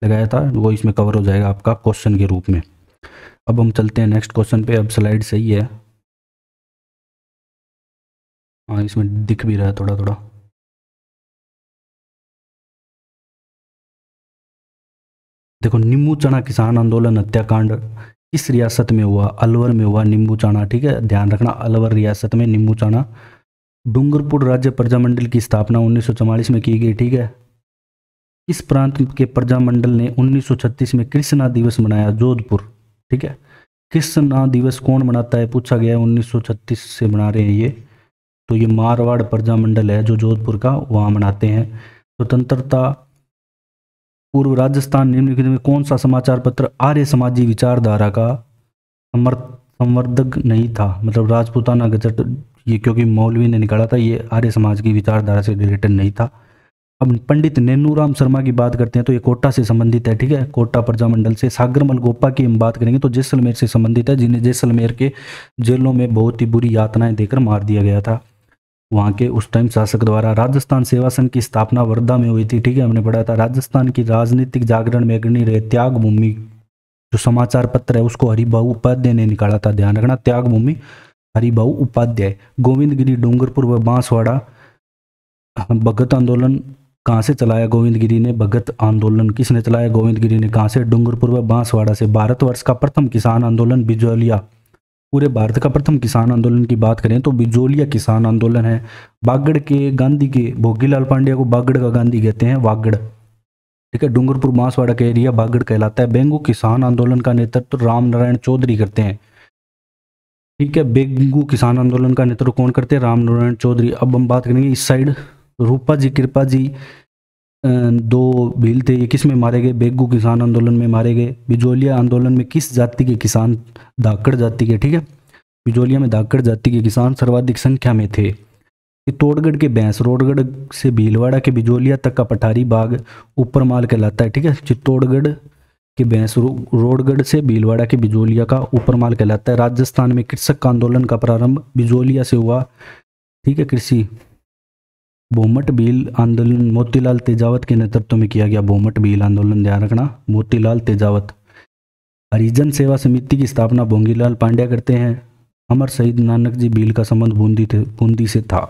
लगाया था, वो इसमें कवर हो जाएगा आपका क्वेश्चन के रूप में। अब हम चलते हैं नेक्स्ट क्वेश्चन पे। अब स्लाइड सही है, हाँ इसमें दिख भी रहा है थोड़ा थोड़ा। देखो, नींबू चना किसान आंदोलन हत्याकांड किस रियासत में हुआ? अलवर में हुआ नींबू चना, ठीक है, ध्यान रखना, अलवर रियासत में नींबू चना। डूंगरपुर राज्य प्रजामंडल की स्थापना 1944 में की गई, ठीक है। किस प्रांत के प्रजामंडल ने 1936 में कृष्णा दिवस मनाया? जोधपुर, ठीक है। कृष्णा दिवस कौन मनाता है पूछा गया है, 1936 से मना रहे हैं ये, तो ये मारवाड़ प्रजामंडल है जो जोधपुर का, वहाँ मनाते हैं। स्वतंत्रता पूर्व राजस्थान निम्नलिखित में कौन सा समाचार पत्र आर्य समाजी विचारधारा का संवर्धक नहीं था? मतलब राजपूताना गजट, ये क्योंकि मौलवी ने निकाला था, ये आर्य समाज की विचारधारा से रिलेटेड नहीं था। अब पंडित नेनूराम शर्मा की बात करते हैं तो ये कोटा से संबंधित है, ठीक है, कोटा प्रजामंडल से। सागरमल गोपा की हम बात करेंगे तो जैसलमेर से संबंधित है, जिन्हें जैसलमेर के जेलों में बहुत ही बुरी यातनाएं देकर मार दिया गया था वहाँ के उस टाइम शासक द्वारा। राजस्थान सेवा संघ की स्थापना वर्धा में हुई थी, ठीक है, हमने पढ़ा था। राजस्थान की राजनीतिक जागरण में अग्रणी रहे त्याग भूमि जो समाचार पत्र है उसको हरिभाऊ उपाध्याय ने निकाला था, ध्यान रखना, त्याग भूमि हरिभाऊ उपाध्याय। गोविंदगिरी, डूंगरपुर व बांसवाड़ा भगत आंदोलन कहाँ से चलाया? गोविंदगिरी ने। भगत आंदोलन किसने चलाया? गोविंदगिरी ने। कहाँ से? डूंगरपुर व बांसवाड़ा से। भारतवर्ष का प्रथम किसान आंदोलन बिजोलिया, पूरे भारत का प्रथम किसान आंदोलन की बात करें तो बिजोलिया किसान आंदोलन है। बागड़ के गांधी के, भोगीलाल पांड्या को बागड़ का गांधी कहते हैं, वागड़, ठीक है। डूंगरपुर बांसवाड़ा का एरिया बागड़ कहलाता है। बेंगू किसान आंदोलन का नेतृत्व राम नारायण चौधरी करते हैं, ठीक है। बेंगू किसान आंदोलन का नेतृत्व कौन करते हैं? राम नारायण चौधरी। अब हम बात करेंगे इस साइड, रूपा जी, कृपा जी, दो भील थे, ये किस में मारे गए? बेगू किसान आंदोलन में मारे गए। बिजोलिया आंदोलन में किस जाति के किसान? धाकड़ जाति के, ठीक है। बिजोलिया में धाकड़ जाति के किसान सर्वाधिक संख्या में थे। चित्तौड़गढ़ के भैंस रोडगढ़ से भीलवाड़ा के बिजोलिया तक का पठारी बाग ऊपर माल कहलाता है, ठीक है। चित्तौड़गढ़ के भैंस रोडगढ़ से भीलवाड़ा के बिजोलिया का ऊपर माल कहलाता है। राजस्थान में कृषक आंदोलन का प्रारंभ बिजोलिया से हुआ, ठीक है। कृषि भूमट भील आंदोलन मोतीलाल तेजावत के नेतृत्व में किया गया। भूमट भील आंदोलन, ध्यान रखना, मोतीलाल तेजावत। हरिजन सेवा समिति की स्थापना भोंगीलाल पांड्या करते हैं। अमर शहीद नानक जी भील का संबंध बूंदी से था,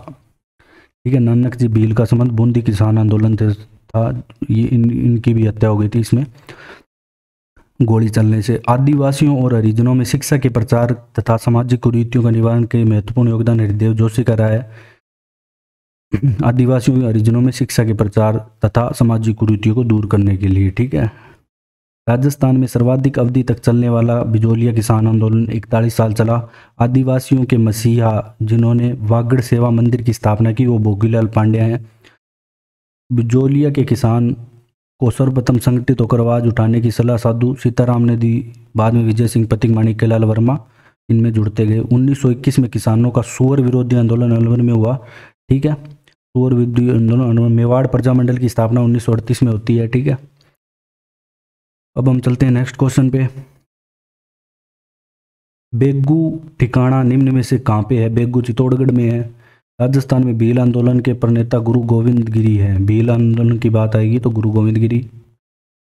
ठीक है। नानक जी भील का संबंध बूंदी किसान आंदोलन से था। ये इनकी भी हत्या हो गई थी इसमें गोली चलने से। आदिवासियों और हरिजनों में शिक्षा के प्रचार तथा सामाजिक कुरीतियों का निवारण के महत्वपूर्ण योगदान हरिदेव जोशी का रहा है। आदिवासियों और हरिजनों में शिक्षा के प्रचार तथा सामाजिक कुरीतियों को दूर करने के लिए, ठीक है। राजस्थान में सर्वाधिक अवधि तक चलने वाला बिजोलिया किसान आंदोलन 41 साल चला। आदिवासियों के मसीहा जिन्होंने वागड़ सेवा मंदिर की स्थापना की वो भोगीलाल पांड्या हैं। बिजोलिया के किसान को सर्वप्रथम संगठित होकर आवाज उठाने की सलाह साधु सीताराम ने दी, बाद में विजय सिंह, प्रतीक माणिक्यलाल वर्मा इनमें जुड़ते गए। 1921 में किसानों का सुअर विरोधी आंदोलन अलवर में हुआ, ठीक है। सुअर विरोधी आंदोलन, मेवाड़ प्रजामंडल की स्थापना 1938 में होती है, ठीक है। अब हम चलते हैं नेक्स्ट क्वेश्चन पे। बेगू ठिकाना निम्न में से कहाँ पे है? बेगू चित्तौड़गढ़ में है। राजस्थान में भील आंदोलन के प्रणेता गुरु गोविंद गिरी है। भील आंदोलन की बात आएगी तो गुरु गोविंद गिरी।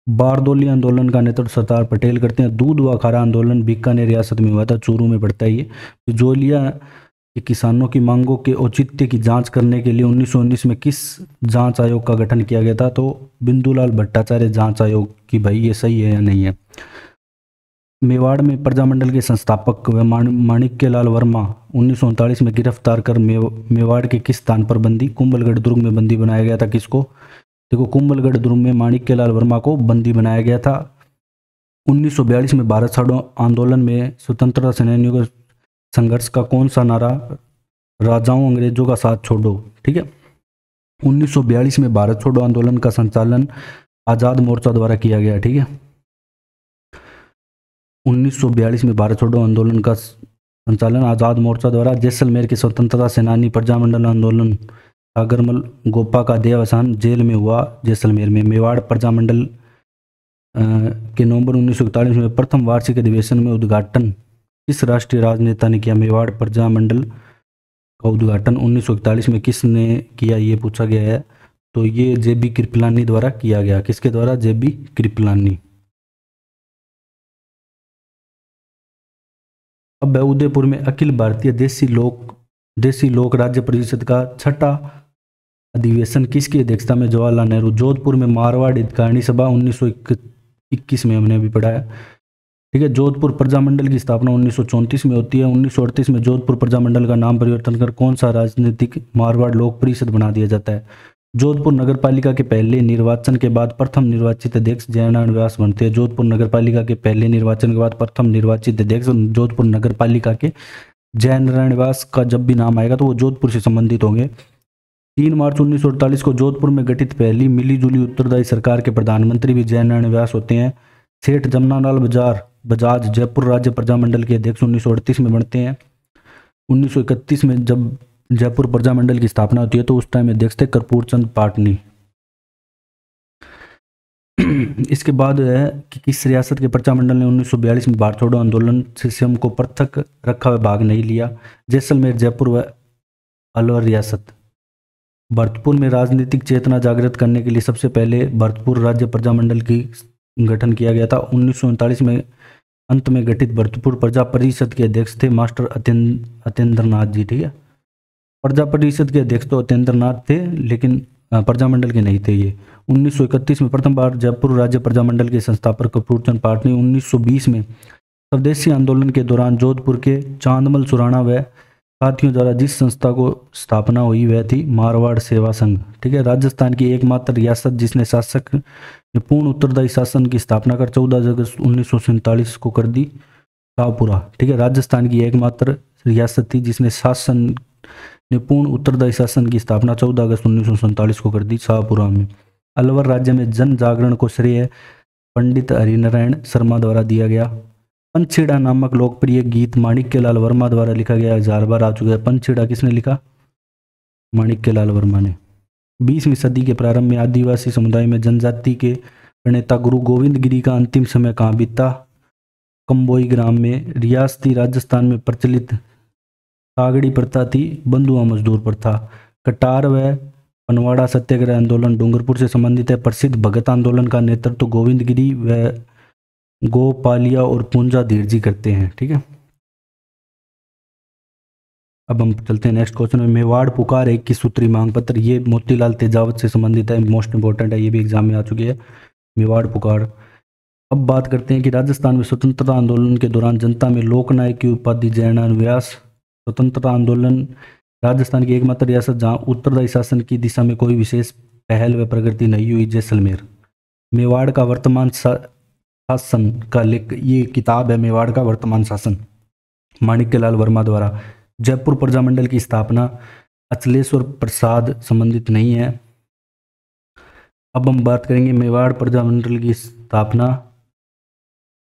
बारदोली आंदोलन का नेतृत्व सरदार पटेल करते हैं। दूध व खारा आंदोलन बीकानेर रियासत में हुआ था, चूरू में पड़ता है ये। बिजोलिया के किसानों की मांगों के औचित्य की जांच करने के लिए 1919 में किस जांच आयोग का गठन किया गया था? तो बिंदुलाल भट्टाचार्य जांच आयोग की, भाई ये सही है या नहीं है। मेवाड़ में प्रजामंडल के संस्थापक व माणिक्यलाल वर्मा 1939 में गिरफ्तार कर मेवाड़ के किस स्थान पर बंदी? कुंभलगढ़ दुर्ग में बंदी बनाया गया था। किसको? देखो, कुंभलगढ़ दुर्ग में माणिक्यलाल वर्मा को बंदी बनाया गया था। 1942 में भारत छोड़ो आंदोलन में स्वतंत्रता सेनानियों के संघर्ष का कौन सा नारा? राजाओं अंग्रेजों का साथ छोड़ो, ठीक है। 1942 में भारत छोड़ो आंदोलन का संचालन आजाद मोर्चा द्वारा किया गया, ठीक है। 1942 में भारत छोड़ो आंदोलन का संचालन आजाद मोर्चा द्वारा। जैसलमेर के स्वतंत्रता सेनानी प्रजामंडल आंदोलन सागरमल गोपा का देहावसान जेल में हुआ, जैसलमेर में। मेवाड़ प्रजामंडल के नवंबर 1941 में प्रथम वार्षिक अधिवेशन में उद्घाटन किस राष्ट्रीय राजनेता ने किया? मेवाड़ प्रजामंडल का उद्घाटन 1941 में किसने किया, ये पूछा गया है। तो ये जेबी कृपलानी द्वारा किया गया। किसके द्वारा? जेबी कृपलानी। अब उदयपुर में अखिल भारतीय देसी लोक राज्य परिषद का छठा अधिवेशन किसकी अध्यक्षता में? जवाहरलाल नेहरू। जोधपुर में मारवाड़ हितकारिणी सभा 21 में हमने अभी पढ़ा है। ठीक है, जोधपुर प्रजामंडल की स्थापना 1934 में होती है। 1938 में जोधपुर प्रजामंडल का नाम परिवर्तन कर कौन सा राजनीतिक मारवाड़ लोक परिषद बना दिया जाता है? जोधपुर नगरपालिका के पहले निर्वाचन के बाद प्रथम निर्वाचित अध्यक्ष जयनारायण व्यास बनते हैं। जोधपुर नगरपालिका के पहले निर्वाचन के बाद प्रथम निर्वाचित अध्यक्ष जोधपुर नगरपालिका के जयनारायण व्यास का जब भी नाम आएगा तो वो जोधपुर से संबंधित होंगे। 3 मार्च 1948 को जोधपुर में गठित पहली मिलीजुली उत्तरदायी सरकार के प्रधानमंत्री भी जयनारायण व्यास होते हैं। सेठ जमनालाल बजाज जयपुर राज्य प्रजामंडल के अध्यक्ष 1938 में बनते हैं। 1931 में जब जयपुर प्रजामंडल की स्थापना होती है तो उस टाइम अध्यक्ष थे कर्पूर चंद पाटनी। इसके बाद है कि किस रियासत के प्रजामंडल ने 1942 में भारत छोड़ो आंदोलन से स्वयं को पृथक रखा हुआ भाग नहीं लिया? जैसलमेर, जयपुर व अलवर रियासत। भरतपुर में राजनीतिक चेतना जागृत करने के लिए सबसे पहले भरतपुर राज्य प्रजामंडल की गठन किया गया था। 1939 में अंत में गठित भरतपुर प्रजा परिषद के अध्यक्ष थे मास्टर अतेंद्रनाथ जी। ठीक है, प्रजा परिषद के अध्यक्ष तो अतेंद्रनाथ थे लेकिन प्रजामंडल के नहीं थे ये। 1931 में प्रथम बार जयपुर राज्य प्रजामंडल के संस्थापक कपूरचंद पाटनी। 1920 में स्वदेशी आंदोलन के दौरान जोधपुर के चांदमल सुराणा व साथियों द्वारा जिस संस्था को स्थापना हुई वह थी मारवाड़ सेवा संघ। ठीक है, राजस्थान की एकमात्र रियासत जिसने शासक ने पूर्ण उत्तरदायी शासन की स्थापना कर 14 अगस्त 1947 को कर दी, शाहपुरा। ठीक है, राजस्थान की एकमात्र रियासत थी जिसने शासन ने पूर्ण उत्तरदायी शासन की स्थापना 14 अगस्त 1947 को कर दी, शाहपुरा में। अलवर राज्य में जन जागरण को श्रेय पंडित हरिनारायण शर्मा द्वारा दिया गया। पंछीड़ा नामक लोकप्रिय गीत माणिक्यलाल वर्मा द्वारा लिखा गया, 1000 बार आ चुका है। पंछीड़ा किसने लिखा? माणिक्यलाल वर्मा ने। 20वीं सदी के प्रारंभ में आदिवासी समुदाय में जनजाति के प्रणेता गुरु गोविंद गिरी का अंतिम समय कहाँ बीता? कंबोई ग्राम में। रियासती राजस्थान में प्रचलित सागड़ी प्रथा थी, बंधुआ मजदूर प्रथा। कटार व पनवाड़ा सत्याग्रह आंदोलन डूंगरपुर से संबंधित है। प्रसिद्ध भगत आंदोलन का नेतृत्व गोविंद गिरी व गोपालिया और पूंजा धीर जी करते हैं। ठीक है, अब हम चलते हैं नेक्स्ट क्वेश्चन में। मेवाड़ पुकार 21 सूत्री मांग पत्र, ये मोतीलाल तेजावत से संबंधित है, मोस्ट इंपॉर्टेंट है, ये भी एग्जाम में आ चुकी है मेवाड़ पुकार। अब बात करते हैं कि राजस्थान में स्वतंत्रता आंदोलन के दौरान जनता में लोकनायक की उपाधि जयनारायण व्यास। स्वतंत्रता आंदोलन राजस्थान की एकमात्र रियासत जहां उत्तरदायी शासन की दिशा में कोई विशेष पहल व प्रगति नहीं हुई, जैसलमेर। मेवाड़ का वर्तमान शासन का लेख, ये किताब है मेवाड़ का वर्तमान शासन, माणिक्यलाल वर्मा द्वारा। जयपुर प्रजामंडल की स्थापना अचलेश्वर प्रसाद संबंधित नहीं है। अब हम बात करेंगे मेवाड़ प्रजामंडल की स्थापना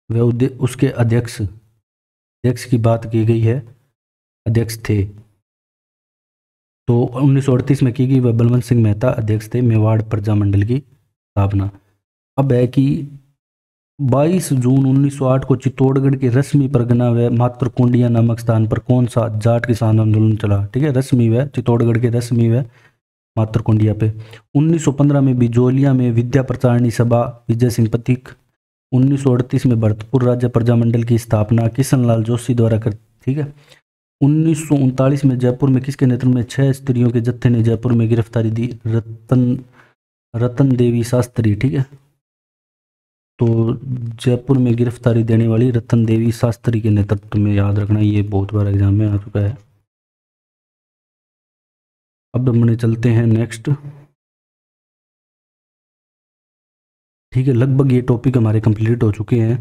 व उसके अध्यक्ष की बात की गई है, अध्यक्ष थे तो 1938 में की गई वह बलवंत सिंह मेहता अध्यक्ष थे मेवाड़ प्रजामंडल की स्थापना। अब है कि 22 जून 1908 को चित्तौड़गढ़ के रश्मि परगना व मातृकुंडिया नामक स्थान पर कौन सा जाट किसान आंदोलन चला? ठीक है, रश्मि व चित्तौड़गढ़ के रश्मि व मातृकुंडिया पे। 1915 में बिजोलिया में विद्या प्रचारणी सभा, विजय सिंह पथिक। 1938 में भरतपुर राज्य प्रजामंडल की स्थापना किशनलाल जोशी द्वारा कर। ठीक है, 1939 में जयपुर में किसके नेतृत्व में 6 स्त्रियों के जत्थे ने जयपुर में गिरफ्तारी दी? रतन देवी शास्त्री। ठीक है, तो जयपुर में गिरफ्तारी देने वाली रतन देवी शास्त्री के नेतृत्व में, याद रखना, ये बहुत बार एग्जाम में आ चुका है। अब हमने चलते हैं नेक्स्ट। ठीक है, लगभग ये टॉपिक हमारे कंप्लीट हो चुके हैं।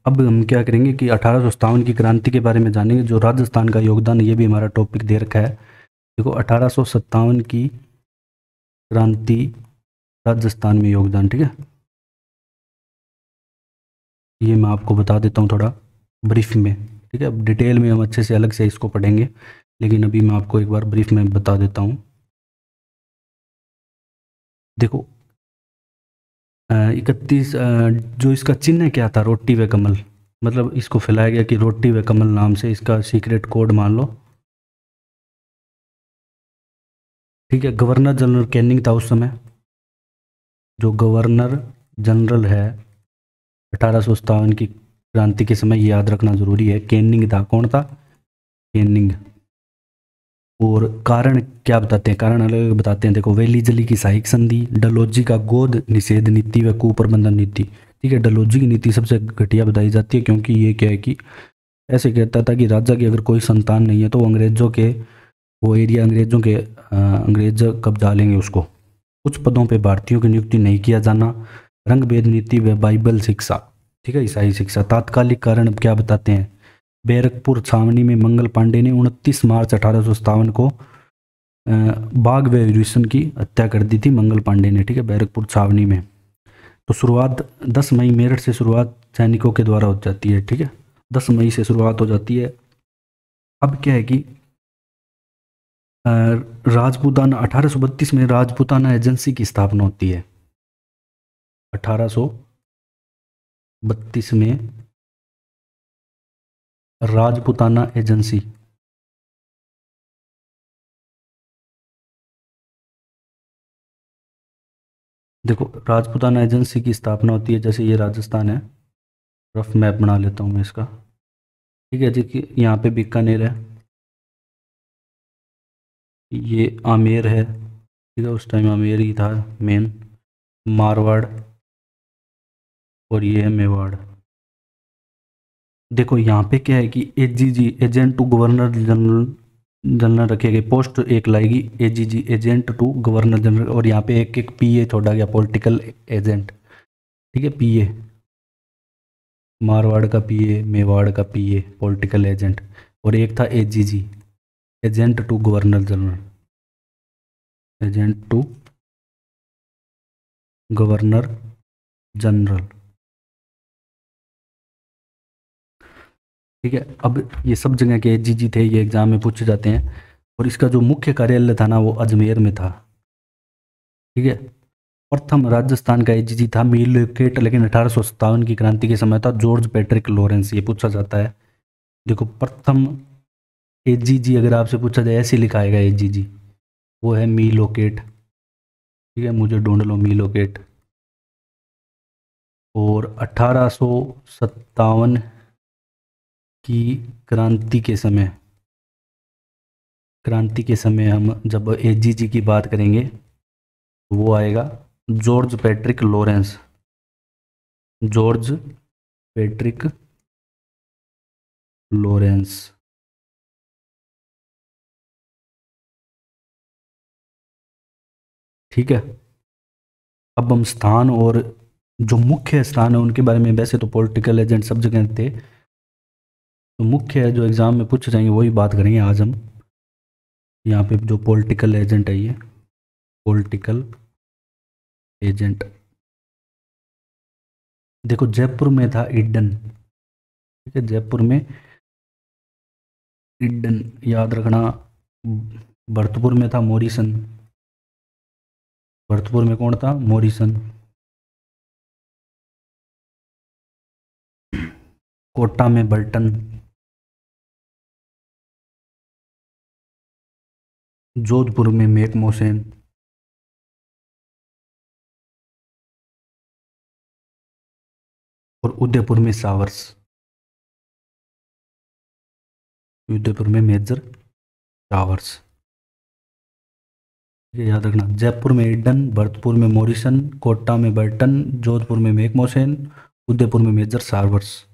अब हम क्या करेंगे कि 1857 की क्रांति के बारे में जानेंगे, जो राजस्थान का योगदान, ये भी हमारा टॉपिक दे रखा है। देखो 1857 की क्रांति, राजस्थान में योगदान। ठीक है, ये मैं आपको बता देता हूँ थोड़ा ब्रीफ में। ठीक है, अब डिटेल में हम अच्छे से अलग से इसको पढ़ेंगे, लेकिन अभी मैं आपको एक बार ब्रीफ में बता देता हूँ। देखो 31 जो इसका चिन्ह क्या था, रोटी व कमल, मतलब इसको फैलाया गया कि रोटी व कमल नाम से इसका सीक्रेट कोड मान लो। ठीक है, गवर्नर जनरल कैनिंग था उस समय, जो गवर्नर जनरल है 1857 की क्रांति के समय, ये याद रखना जरूरी है, कैनिंग था। कौन था? कैनिंग। और कारण क्या बताते हैं, कारण अलग अलग बताते हैं। देखो, वेली जली की सहायक संधि, डलहौजी का गोद निषेध नीति व कुप्रबंधन नीति। ठीक है, डलहौजी की नीति सबसे घटिया बताई जाती है, क्योंकि ये क्या है कि ऐसे कहता था कि राजा की अगर कोई संतान नहीं है तो वो अंग्रेजों के, वो एरिया अंग्रेजों के, अंग्रेज कब्जा लेंगे उसको। कुछ पदों पे भारतीयों की नियुक्ति नहीं किया जाना, रंग भेद नीति व बाइबल शिक्षा। ठीक है, ईसाई शिक्षा। तात्कालिक कारण क्या बताते हैं, बैरकपुर छावनी में मंगल पांडे ने 29 मार्च 1857 को बाघ व विभीषण की हत्या कर दी थी, मंगल पांडे ने। ठीक है, बैरकपुर छावनी में। तो शुरुआत 10 मई मेरठ से शुरुआत सैनिकों के द्वारा हो जाती है। ठीक है, 10 मई से शुरुआत हो जाती है। अब क्या है कि राजपूताना 1832 में राजपूताना एजेंसी की स्थापना होती है। 1832 में राजपूताना एजेंसी। देखो, राजपूताना एजेंसी की स्थापना होती है, जैसे ये राजस्थान है, रफ मैप बना लेता हूँ मैं इसका। ठीक है जी, कि यहाँ पे बीकानेर है, ये आमेर है। ठीक है, उस टाइम आमेर ही था मेन, मारवाड़, और ये है मेवाड़। देखो यहाँ पे क्या है कि AGG, agent to governor general, general रखे गए, पोस्ट एक लाएगी AGG, agent to governor general, और यहाँ पे एक एक पीए छोड़ा गया, पॉलिटिकल एजेंट। ठीक है, पीए, मारवाड़ का पीए, मेवाड़ का पीए, पॉलिटिकल एजेंट, और एक था AGG, agent to governor general, agent to governor general. ठीक है, अब ये सब जगह के एजीजी थे, ये एग्जाम में पूछे जाते हैं। और इसका जो मुख्य कार्यालय था ना, वो अजमेर में था। ठीक है, प्रथम राजस्थान का एजीजी था मीलोकेट, लेकिन 1857 की क्रांति के समय था जॉर्ज पैट्रिक लॉरेंस, ये पूछा जाता है। देखो, प्रथम एजीजी अगर आपसे पूछा जाए, ऐसे लिखा आएगा एजीजी, वो है मीलोकेट। ठीक है, मुझे ढूंढ लो मीलोकेट। और 1857 की क्रांति के समय, क्रांति के समय हम जब एजीजी की बात करेंगे तो वो आएगा George Patrick Lawrence, George Patrick Lawrence. ठीक है, अब हम स्थान और जो मुख्य स्थान है उनके बारे में, वैसे तो पॉलिटिकल एजेंट सब जगह थे, तो मुख्य है जो एग्जाम में पूछे जाएंगे वही बात करेंगे आज हम। यहाँ पे जो पॉलिटिकल एजेंट है, ये पॉलिटिकल एजेंट। देखो, जयपुर में था ईडन। ठीक है, जयपुर में ईडन, याद रखना। भरतपुर में था मॉरिसन, भरतपुर में कौन था, मॉरिसन। कोटा में बर्टन, जोधपुर में मैकमोसेन, और उदयपुर में सावर्स, उदयपुर में मेजर सावर्स। ये याद रखना, जयपुर में ईडन, भरतपुर में मॉरिसन, कोटा में बर्टन, जोधपुर में मैकमोसेन, उदयपुर में मेजर सावर्स।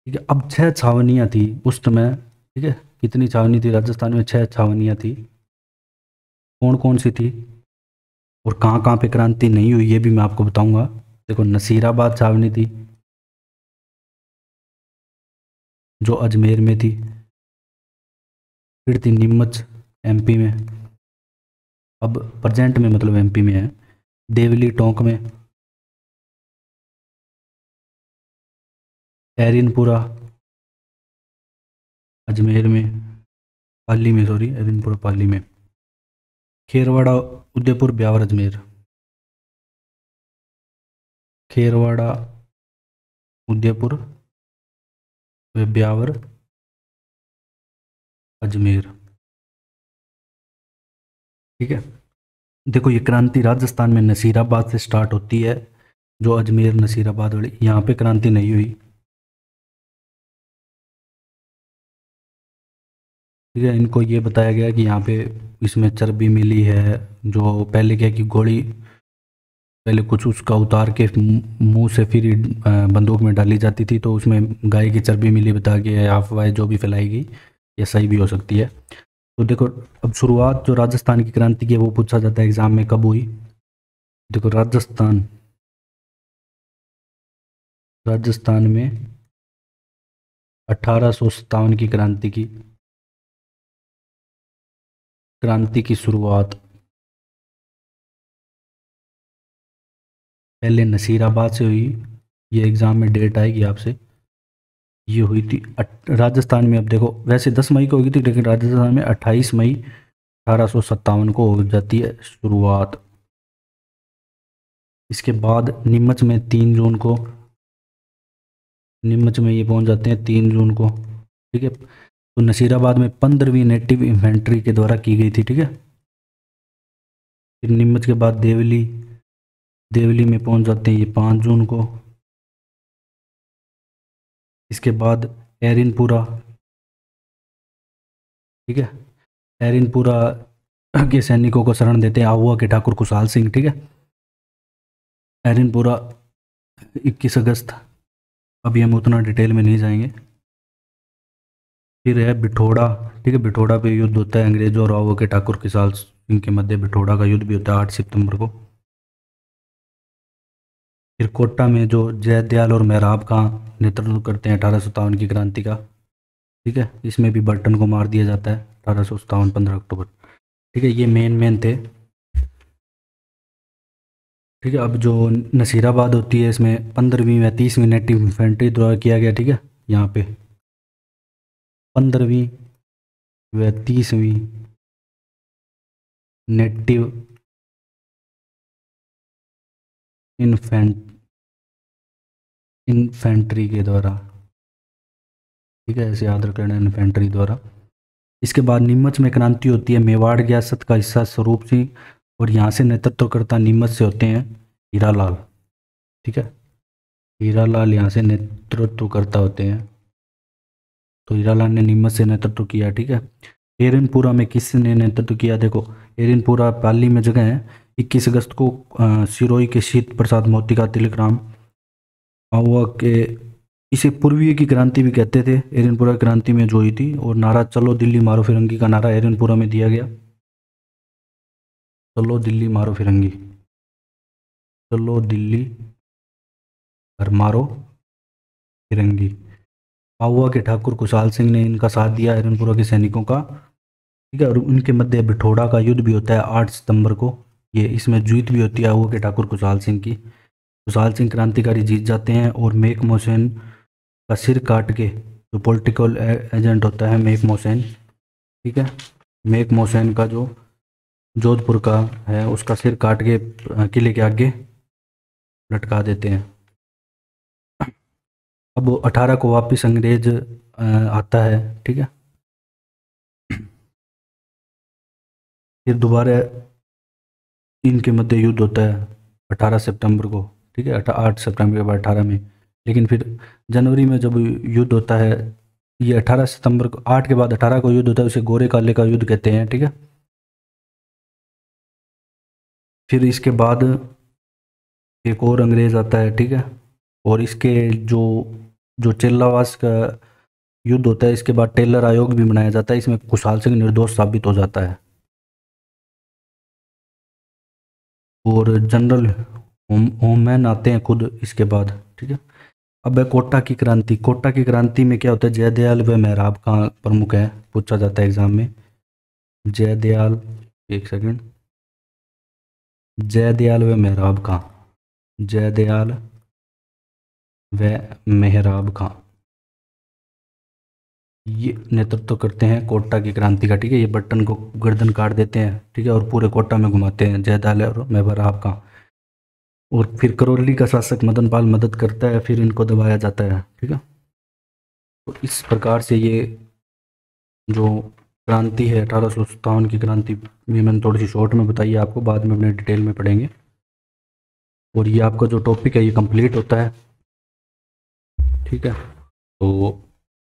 ठीक है, अब 6 छावनियाँ थी उस समय। ठीक है, कितनी छावनी थी राजस्थान में, 6 छावनियाँ थी। कौन कौन सी थी और कहाँ पे क्रांति नहीं हुई, ये भी मैं आपको बताऊंगा। देखो, नसीराबाद छावनी थी जो अजमेर में थी, फिर थी नीमच एमपी में, अब प्रेजेंट में मतलब एमपी में है, देवली टोंक में, एरिनपुरा अजमेर में, पाली में, सॉरी, एरिनपुरा पाली में, खेरवाड़ा उदयपुर ब्यावर अजमेर, खेरवाड़ा उदयपुर व ब्यावर अजमेर। ठीक है, देखो, ये क्रांति राजस्थान में नसीराबाद से स्टार्ट होती है, जो अजमेर नसीराबाद वाली, यहाँ पे क्रांति नहीं हुई। ठीक है। इनको ये बताया गया कि यहाँ पे इसमें चर्बी मिली है, जो पहले क्या कि घोड़ी पहले कुछ उसका उतार के मुंह से फिर बंदूक में डाली जाती थी, तो उसमें गाय की चर्बी मिली बता के अफवाह जो भी फैलाई गई ये सही भी हो सकती है। तो देखो, अब शुरुआत जो राजस्थान की क्रांति की है वो पूछा जाता है एग्जाम में कब हुई। देखो, राजस्थान में 1857 की क्रांति की शुरुआत पहले नसीराबाद से हुई। ये एग्ज़ाम में डेट आएगी आपसे, ये हुई थी राजस्थान में। अब देखो, वैसे 10 मई को हुई थी, लेकिन राजस्थान में 28 मई 1857 को हो जाती है शुरुआत। इसके बाद नीमच में 3 जून को, नीमच में ये पहुंच जाते हैं 3 जून को। ठीक है। तो नसीराबाद में 15वीं नेटिव इन्फेंट्री के द्वारा की गई थी। ठीक है। फिर नीमच के बाद देवली में पहुंच जाते हैं ये 5 जून को। इसके बाद एरिनपुरा, ठीक है, एरिनपुरा के सैनिकों को शरण देते हैं आहुआ के ठाकुर खुशहाल सिंह। ठीक है। एरिनपुरा 21 अगस्त, अभी हम उतना डिटेल में नहीं जाएंगे। फिर है बिठोड़ा। ठीक है, बिठोड़ा पे युद्ध होता है अंग्रेजों और आहुआ के ठाकुर खुशहाल सिंह के मध्य। बिठोड़ा का युद्ध भी होता है 8 सितंबर को। फिर कोटा में जो जयदयाल और मेहराब का नेतृत्व करते हैं 1857 की क्रांति का। ठीक है। इसमें भी बर्टन को मार दिया जाता है 1857 15 अक्टूबर। ठीक है। ये मेन थे। ठीक है। अब जो नसीराबाद होती है, इसमें 15वीं व 30वीं नेटिव इन्फेंट्री द्वारा किया गया। ठीक है। यहाँ पे 15वीं व 30वीं नेटिव इन्फेंट्री के द्वारा। ठीक है, ऐसे याद रख लेना, इन्फेंट्री द्वारा। इसके बाद नीमच में क्रांति होती है। मेवाड़ रियासत का हिस्सा स्वरूप सिंह, और यहाँ से नेतृत्वकर्ता नीमच से होते हैं हीरालाल। ठीक है। हीरालाल यहाँ से नेतृत्वकर्ता होते हैं, तो हीरालाल ने नीमच से नेतृत्व किया। ठीक है। एरनपुरा में किसने नेतृत्व किया? देखो, एरनपुरा पाली में जगह है। 21 अगस्त को सिरोही के शीत प्रसाद मोती का तिलक राम आहुआ के, इसे पूर्वीय की क्रांति भी कहते थे। एरनपुरा क्रांति में जो हुई थी, और नारा चलो दिल्ली मारो फिरंगी का नारा एरनपुरा में दिया गया। चलो दिल्ली मारो फिरंगी, चलो दिल्ली और मारो फिरंगी। आहुआ के ठाकुर खुशहाल सिंह ने इनका साथ दिया, एरनपुरा के सैनिकों का। ठीक है। और उनके मध्य बिठोड़ा का युद्ध भी होता है 8 सितंबर को। ये इसमें जीत भी होती है आहुआ के ठाकुर खुशहाल सिंह की। खुशहाल सिंह क्रांतिकारी जीत जाते हैं, और मेक मोहसेन का सिर काट के, जो पॉलिटिकल एजेंट होता है मेक मोहसेन, ठीक है, मेक मोहसेन का जो जोधपुर का है, उसका सिर काट के किले के आगे लटका देते हैं। अब 18 को वापस अंग्रेज आता है। ठीक है। फिर दोबारा इनके मध्य युद्ध होता है 18 सितंबर को। ठीक है। 8 सितंबर के बाद 18 में, लेकिन फिर जनवरी में जब युद्ध होता है, ये 18 सितंबर को, 8 के बाद 18 को युद्ध होता है, उसे गोरे काले का युद्ध कहते हैं। ठीक है। फिर इसके बाद एक और अंग्रेज आता है। ठीक है। और इसके जो जो चेल्लावास का युद्ध होता है, इसके बाद टेलर आयोग भी बनाया जाता है। इसमें खुशहाल सिंह निर्दोष साबित हो जाता है, और जनरल होममैन आते हैं खुद इसके बाद। ठीक है। अब है कोटा की क्रांति। कोटा की क्रांति में क्या होता है? जयदयाल व मेहराब खां प्रमुख है, पूछा जाता है एग्जाम में। जयदयाल, एक सेकंड, जयदयाल व मेहराब खां, जयदयाल व मेहराब खां ये नेतृत्व करते हैं कोटा की क्रांति का। ठीक है। ये बटन को गर्दन काट देते हैं। ठीक है। और पूरे कोटा में घुमाते हैं, जयदयाल और मेहराब खां। और फिर करौली का शासक मदन पाल मदद करता है, फिर इनको दबाया जाता है। ठीक है। तो इस प्रकार से ये जो क्रांति है 1857 की क्रांति, ये मैंने थोड़ी सी शॉर्ट में बताई है आपको, बाद में अपने डिटेल में पढ़ेंगे। और ये आपका जो टॉपिक है ये कंप्लीट होता है। ठीक है। तो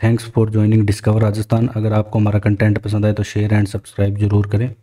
thanks for joining discover Rajasthan. अगर आपको हमारा कंटेंट पसंद आए तो शेयर एंड सब्सक्राइब जरूर करें।